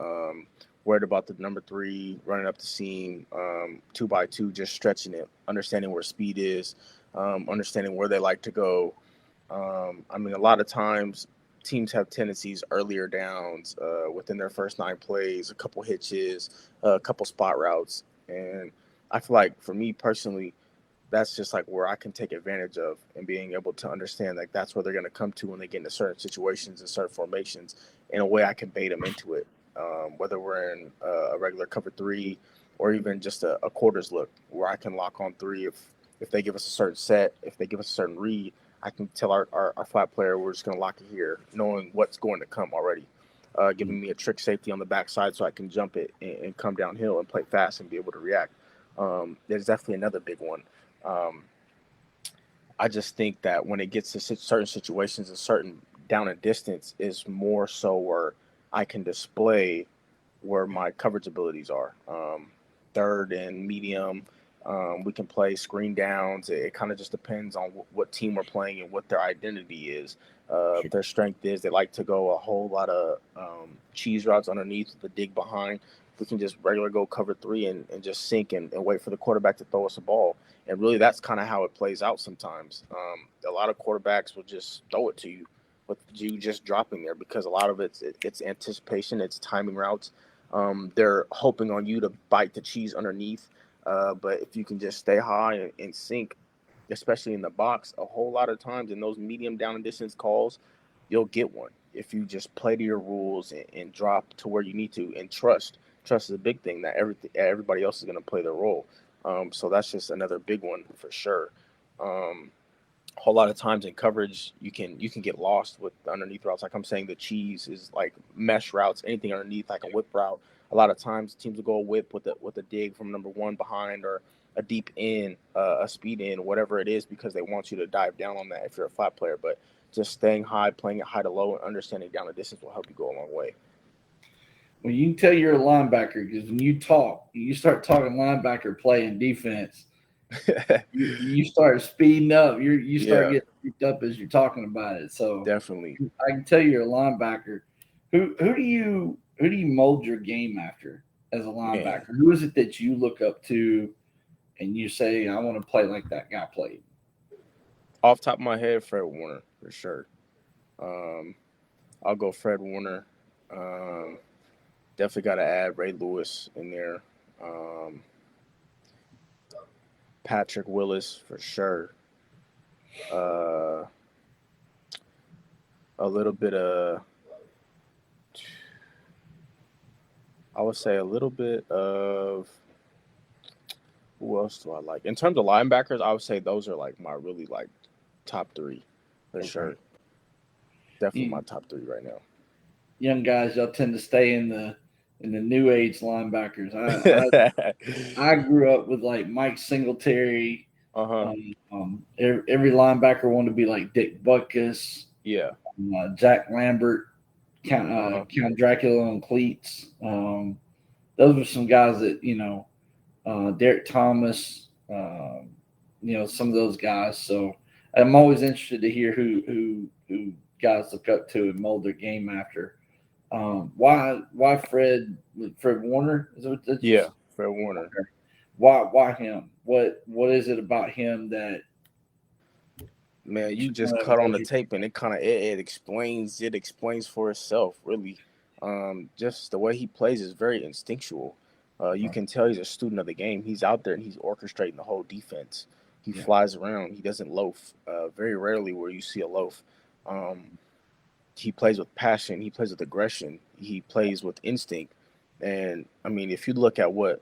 Worried about the number 3 running up the seam, 2 by 2, just stretching it, understanding where speed is, understanding where they like to go. I mean, a lot of times teams have tendencies earlier downs within their first 9 plays, a couple hitches, a couple spot routes. And I feel like for me personally, that's just like where I can take advantage of and being able to understand like that's where they're going to come to when they get into certain situations and certain formations in a way I can bait them into it. Whether we're in a regular cover 3 or even just a quarters look where I can lock on 3 if they give us a certain set, if they give us a certain read, I can tell our flat player we're just going to lock it here, knowing what's going to come already. Giving me a trick safety on the backside so I can jump it and come downhill and play fast and be able to react. There's definitely another big one. Um, I just think that when it gets to certain situations and certain down and distance is more so where I can display where my coverage abilities are. Third and medium, we can play screen downs. It kind of just depends on what team we're playing and what their identity is. sure. Their strength is they like to go a whole lot of cheese routes underneath the dig behind. We can just regular go cover 3 and just sink and wait for the quarterback to throw us a ball. And really, that's kind of how it plays out sometimes. A lot of quarterbacks will just throw it to you with you just dropping there because a lot of it's anticipation, it's timing routes. They're hoping on you to bite the cheese underneath. But if you can just stay high and sink, especially in the box, a whole lot of times in those medium down and distance calls, you'll get one if you just play to your rules and drop to where you need to and trust. Trust is a big thing that everybody else is going to play their role. So that's just another big one for sure. A whole lot of times in coverage, you can get lost with underneath routes. Like I'm saying, the cheese is like mesh routes, anything underneath, like a whip route. A lot of times teams will go whip with a dig from number one behind or a deep in, a speed in, whatever it is, because they want you to dive down on that if you're a flat player. But just staying high, playing it high to low, and understanding down the distance will help you go a long way. Well, you can tell you're a linebacker because when you talk, you start talking linebacker play and defense. You start speeding up. You start Yeah, getting freaked up as you're talking about it. So definitely. I can tell you're a linebacker. Who do you mold your game after as a Man, linebacker? Who is it that you look up to and you say, I want to play like that guy played? off top of my head, Fred Warner for sure. Um, I'll go Fred Warner. Um, Definitely got to add Ray Lewis in there. Um, Patrick Willis for sure. Uh, a little bit of, I would say a little bit of, who else do I like? In terms of linebackers, I would say those are like my really like top three for Okay. sure. Definitely my You top three right now. young guys, y'all tend to stay in the new age linebackers. I grew up with like Mike Singletary. Uh-huh. Every linebacker wanted to be like Dick Butkus, Yeah. Jack Lambert, Uh-huh. Count Dracula on cleats. Those were some guys that Derek Thomas, some of those guys. So I'm always interested to hear who guys look up to and mold their game after. Why Fred Warner? Is that what that Yeah. just Fred Warner. okay. Why him? What is it about him that Man, you just kind cut of on mold the your tape and it explains for itself, really. Just the way he plays is very instinctual. You game? can tell he's a student of the game. He's out there and he's orchestrating the whole defense. He Yeah, flies around. He doesn't loaf. Very rarely where you see a loaf. Um, he plays with passion. He plays with aggression. He plays with instinct. And I mean, if you look at what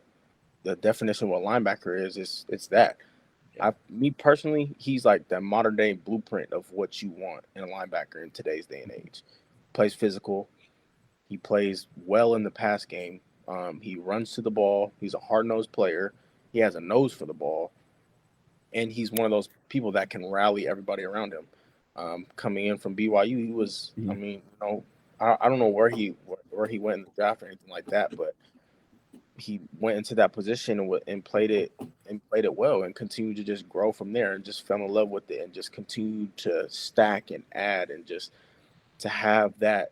the definition of what linebacker is, it's that. yeah, Me personally, he's like the modern day blueprint of what you want in a linebacker in today's day and age. Plays physical. He plays well in the pass game. He runs to the ball. He's a hard nosed player. He has a nose for the ball, and he's one of those people that can rally everybody around him. Coming in from BYU, he was. I yeah. mean, I don't know where he went in the draft or anything like that, but he went into that position and played it well and continued to just grow from there and just fell in love with it and just continued to stack and add and just to have that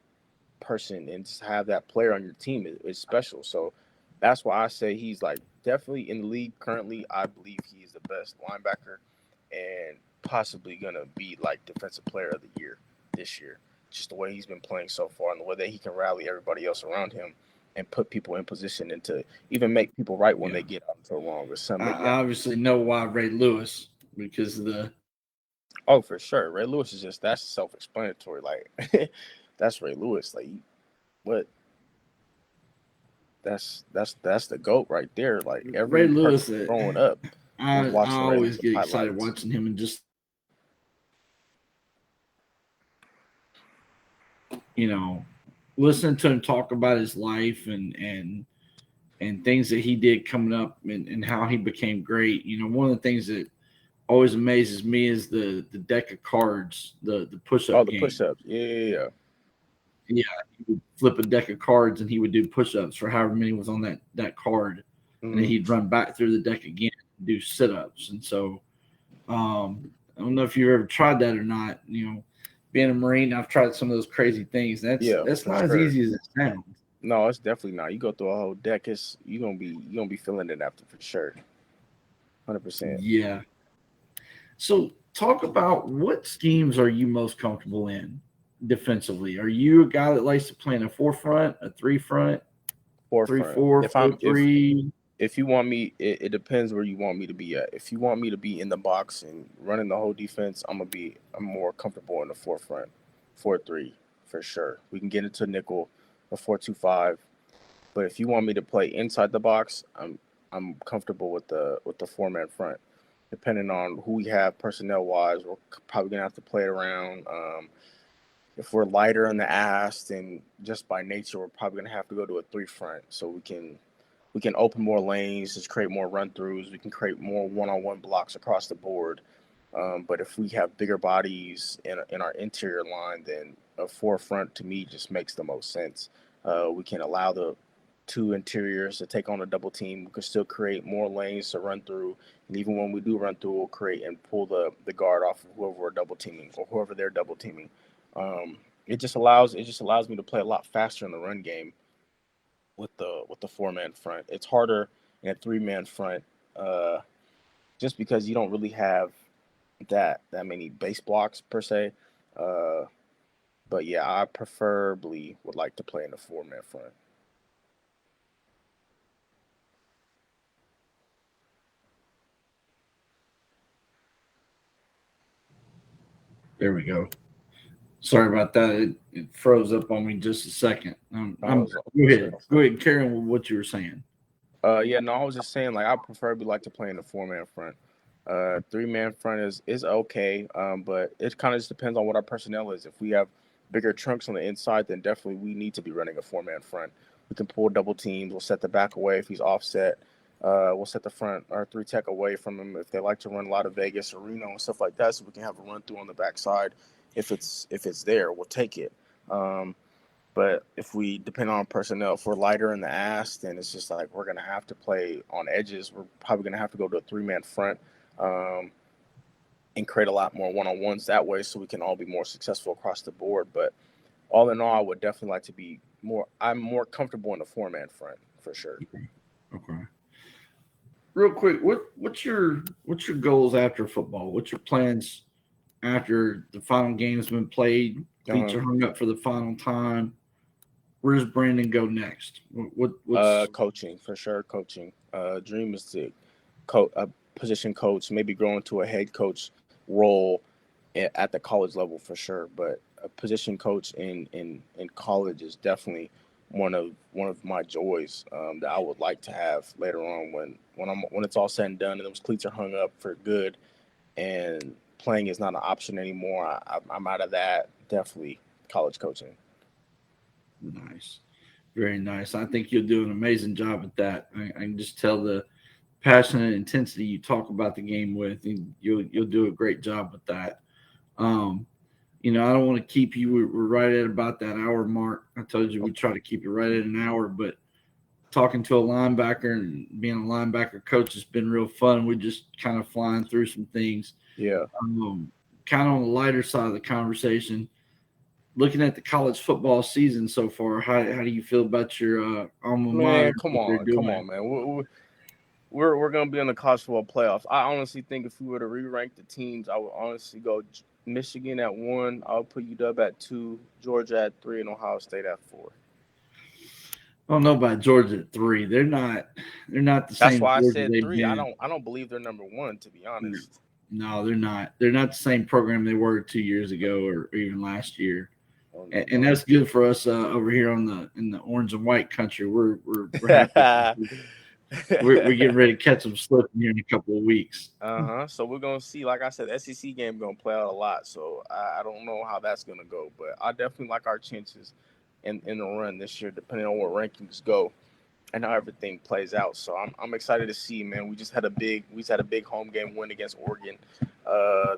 person and just have that player on your team is special. So that's why I say he's like definitely in the league currently. I believe he is the best linebacker and possibly gonna be like defensive player of the year this year. Just the way he's been playing so far and the way that he can rally everybody else around him and put people in position and to even make people right when Yeah. they get out so wrong or I, something maybe. I obviously know why Ray Lewis because of the Oh, for sure. Ray Lewis is just that's self-explanatory. Like that's Ray Lewis. Like what that's the goat right there. Like Ray every person Lewis. growing up was I watching Ray always Lewis get excited highlights. watching him and just you know listening to him talk about his life and things that he did coming up and how he became great. One of the things that always amazes me is the deck of cards, the push Oh, up the game. push-ups. Yeah, yeah, yeah. Yeah, he would flip a deck of cards and he would do push ups for however many was on that card, and then Mm-hmm. he'd run back through the deck again and do sit ups. And so I don't know if you've ever tried that or not. Being a Marine, I've tried some of those crazy things. That's Yeah, that's for not as sure. easy as it sounds. No, it's definitely not. You go through a whole deck, it's you gonna be feeling it after for sure. 100%. Yeah. So talk about what schemes are you most comfortable in defensively? Are you a guy that likes to play in a four front, a three front, three Forefront. four, If four I'm three? if you want me, it depends where you want me to be at. If you want me to be in the box and running the whole defense, I'm more comfortable in the forefront, 4-3 for sure. We can get into nickel, a 4-2-5. But if you want me to play inside the box, I'm comfortable with the 4-man front. Depending on who we have personnel wise, we're probably gonna have to play it around. If we're lighter in the ass, then just by nature, we're probably gonna have to go to a 3 front, so we can open more lanes, just create more run throughs. We can create more one-on-one blocks across the board. But if we have bigger bodies in our interior line, then a 4 front to me just makes the most sense. We can allow the 2 interiors to take on a double team. We can still create more lanes to run through. And even when we do run through, we'll create and pull the guard off of whoever we're double teaming or whoever they're double teaming. It just allows me to play a lot faster in the run game with the 4-man front. It's harder in a 3-man front, uh, just because you don't really have that many base blocks per se. Uh, but yeah, I preferably would like to play in a 4-man front. There we go. Sorry about that. It froze up on me just a second. I was Go ahead. Go ahead and carry on with what you were saying. Yeah, no, I was just saying, like, I preferably like to play in a 4-man front. 3-man front is okay, but it kind of just depends on what our personnel is. If we have bigger trunks on the inside, then definitely we need to be running a 4-man front. We can pull double teams. We'll set the back away if he's offset. We'll set the front or 3 tech away from him if they like to run a lot of Vegas or Reno and stuff like that, so we can have a run through on the backside. If it's there, we'll take it. But if we depend on personnel, if we're lighter in the ass, then it's just like we're gonna have to play on edges. We're probably gonna have to go to a 3-man front, um, and create a lot more one-on-ones that way, so we can all be more successful across the board. But all in all, I would definitely like to be more. I'm more comfortable in the 4-man front for sure. Okay. Real quick, what's your goals after football? What's your plans after the final game's been played? Cleats Uh-huh. are hung up for the final time. Where does Brandon go next? What's Coaching for sure. Coaching. Dream is to a position coach, maybe grow into a head coach role at the college level for sure. But a position coach in college is definitely one of my joys, that I would like to have later on when it's all said and done and those cleats are hung up for good and playing is not an option anymore. I'm out of that. Definitely college coaching. nice? Very nice. I think you'll do an amazing job at that. I can just tell the passion and intensity you talk about the game with, and you'll do a great job with that. Um, I don't want to keep you. We're right at about that hour mark. I told you we try to keep it right at an hour, but talking to a linebacker and being a linebacker coach has been real fun. We're just kind of flying through some things. Yeah. Um, Kind of on the lighter side of the conversation, looking at the college football season so far, how do you feel about your alma mater? Man, come What they're on, come doing? on, man. We're gonna be in the college football playoffs. I honestly think if we were to re-rank the teams, I would honestly go Michigan at 1. I would put UW at 2, Georgia at 3, and Ohio State at 4. I don't know about Georgia at 3. They're not. They're not the That's same why I Georgia said they've 3. I been. don't believe they're number 1, to be honest. No, they're not. They're not the same program they were 2 years ago or even last year. Oh, no, And no. that's good for us over here in the orange and white country. We're happy. We're getting ready to catch them slipping here in a couple of weeks. So we're gonna see. Like I said, the SEC game gonna play out a lot. So I don't know how that's gonna go, but I definitely like our chances in the run this year, depending on where rankings go and how everything plays out. So I'm excited to see, man. We just had a big home game win against Oregon.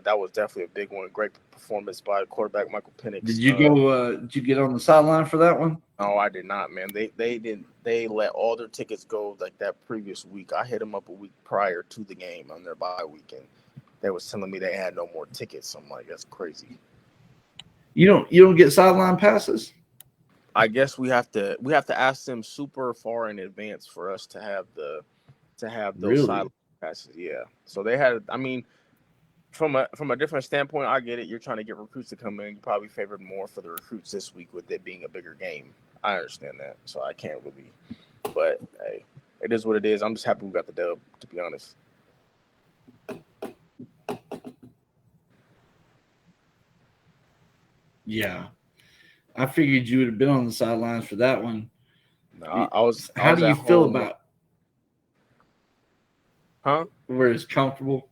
That was definitely a big one. Great performance by quarterback Michael Did Penix. you go? Did you get on the sideline for that one? No, I did not, man. They didn't. They let all their tickets go like that previous week. I hit them up a week prior to the game on their bye weekend. They was telling me they had no more tickets. I'm like, that's crazy. You don't get sideline passes? I guess we have to ask them super far in advance for us to have those Really? silent passes. Yeah. So they had. I mean, from a different standpoint, I get it. You're trying to get recruits to come in. You probably favored more for the recruits this week with it being a bigger game. I understand that. So I can't really. But hey, it is what it is. I'm just happy we got the dub. To be honest. Yeah. I figured you would have been on the sidelines for that one. No, I was I How was do you at feel home. about? Huh? where it's comfortable.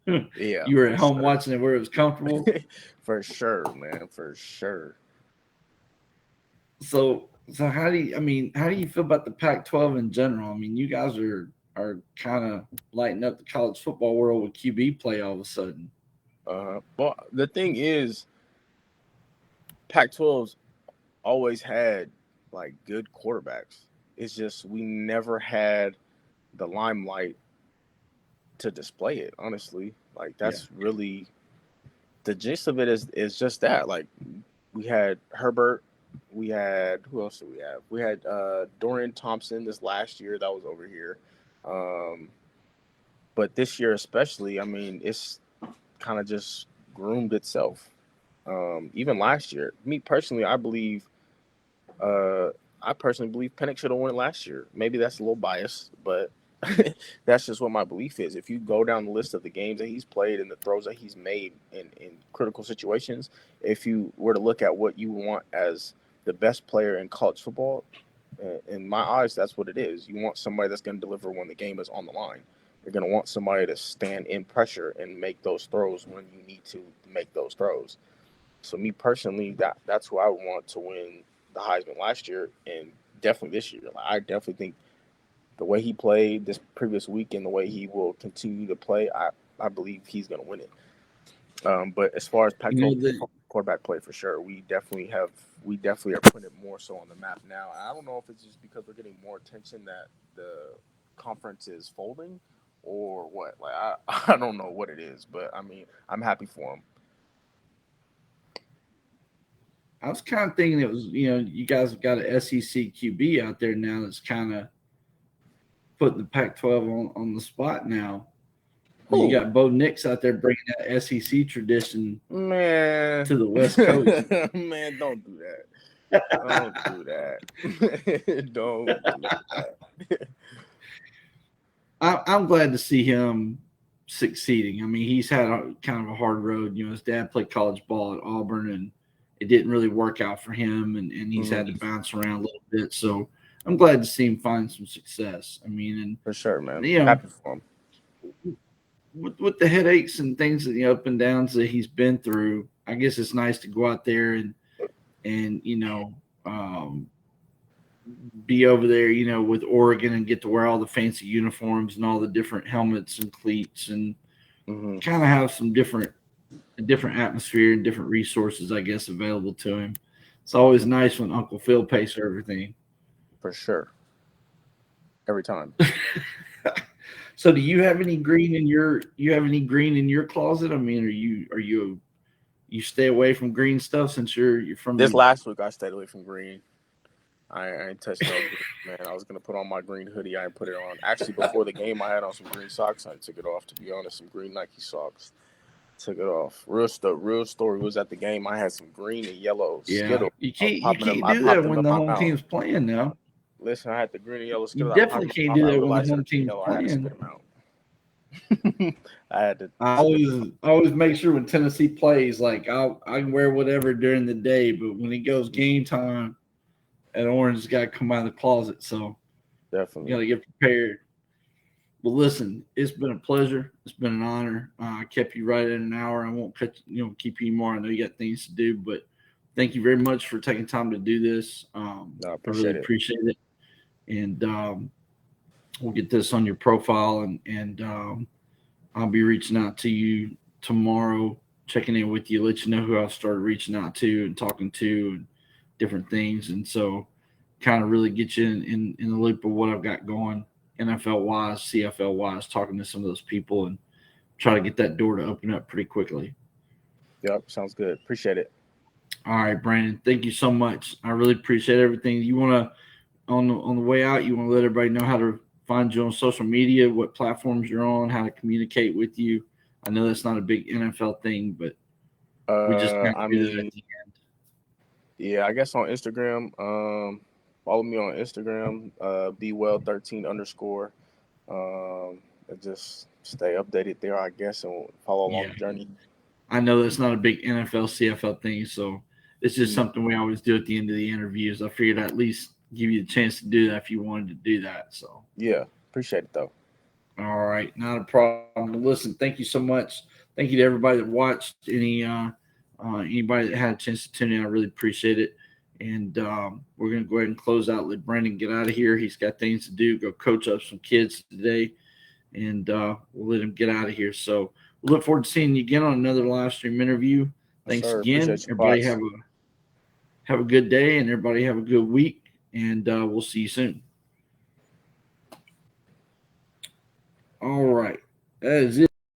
Yeah, You were for at home sure. watching it where it was comfortable. For sure, man, for sure. So how do you feel about the Pac-12 in general? I mean, you guys are kind of lighting up the college football world with QB play all of a sudden. Well, the thing is, Pac-12's always had like good quarterbacks. It's just we never had the limelight to display it. Honestly, like Yeah. that's really the gist of it. Is just that. Like we had Herbert. We had who else did we have? We had Dorian Thompson this last year that was over here. Um, but this year especially, I mean, it's kind of just groomed itself. Even last year, me personally, uh, I personally believe Penix should have won it last year. Maybe that's a little biased, but that's just what my belief is. If you go down the list of the games that he's played and the throws that he's made in critical situations, if you were to look at what you want as the best player in college football, in my eyes, that's what it is. You want somebody that's going to deliver when the game is on the line. You're going to want somebody to stand in pressure and make those throws when you need to make those throws. So me personally, that's who I would want to win the Heisman last year and definitely this year. Like, I definitely think the way he played this previous week and the way he will continue to play, I believe he's going to win it. But as far as You Pac-12 know the quarterback play, for sure, we definitely are putting it more so on the map now. I don't know if it's just because we're getting more attention that the conference is folding or what. Like I don't know what it is, but I mean I'm happy for him. I was kind of thinking it was, you guys have got an SEC QB out there now that's kind of putting the Pac-12 on the spot now. You Who? got Bo Nix out there bringing that SEC tradition Man, to the West Coast. man, don't do that. Don't do that. Don't do that. I'm glad to see him succeeding. I mean, he's had kind of a hard road. His dad played college ball at Auburn, and it didn't really work out for him, and he's Mhm. had to bounce around a little bit. So I'm glad to see him find some success. I mean, For sure, and man. Happy for him. with the headaches and things, the up and downs that he's been through, I guess it's nice to go out there and be over there, with Oregon and get to wear all the fancy uniforms and all the different helmets and cleats and Hmm. kind of have some different atmosphere and different resources, I guess, available to him. It's always nice when Uncle Phil pays for everything. For sure. Every time. So, do you have any green in your closet? I mean, you stay away from green stuff since you're from This New. last week I stayed away from green. I ain't touched no green, man. I was gonna put on my green hoodie. I ain't put it on. Actually, before the game, I had on some green socks. I took it off. To be honest, some green Nike socks. Took it off. Real story was at the game. I had some green and yellow Yeah, Skittles. I was you popping them. can't I do popped that them when in the my home mouth. team's playing now. Listen, I had the green and yellow You Skittles. I popped definitely them in can't my do mouth. I that when the realized it home was green and team's yellow. I had to spit playing. them out. I had to I spit them always make sure when Tennessee plays, like I can wear whatever during the day, but when it goes out. game time, that orange has got to come out of the closet. So you got Definitely. to get prepared. But listen, it's been a pleasure. It's been an honor. I kept you right at an hour. I won't keep you more. I know you got things to do, but thank you very much for taking time to do this. No, I I really appreciate it. appreciate it, and we'll get this on your profile, and I'll be reaching out to you tomorrow, checking in with you, let you know who I've started reaching out to and talking to, and different things, and so kind of really get you in the loop of what I've got going NFL wise, CFL wise, talking to some of those people and try to get that door to open up pretty quickly. Yep, sounds good. Appreciate it. All right, Brandon, thank you so much. I really appreciate everything. You want to on the way out, you want to let everybody know how to find you on social media, what platforms you're on, how to communicate with you. I know that's not a big NFL thing, but we just kind I of do that at mean, the end. yeah, I guess on Instagram. Follow me on Instagram. Bewell13 underscore. And just stay updated there, I guess, and follow along Yeah, the journey. I know that's not a big NFL CFL thing, so it's just Mhm. something we always do at the end of the interviews. I figured I'd at least give you the chance to do that if you wanted to do that. So, Yeah, appreciate it though. All right, not a problem. Listen, thank you so much. Thank you to everybody that watched. Anybody that had a chance to tune in, I really appreciate it. And we're gonna go ahead and close out. Let Brandon get out of here. He's got things to do. Go coach up some kids today, and we'll let him get out of here. So we look forward to seeing you again on another live stream interview. Yes, Thanks sir. again, Appreciate you, everybody. bots. Have a good day, and everybody have a good week. And we'll see you soon. All right, that is it.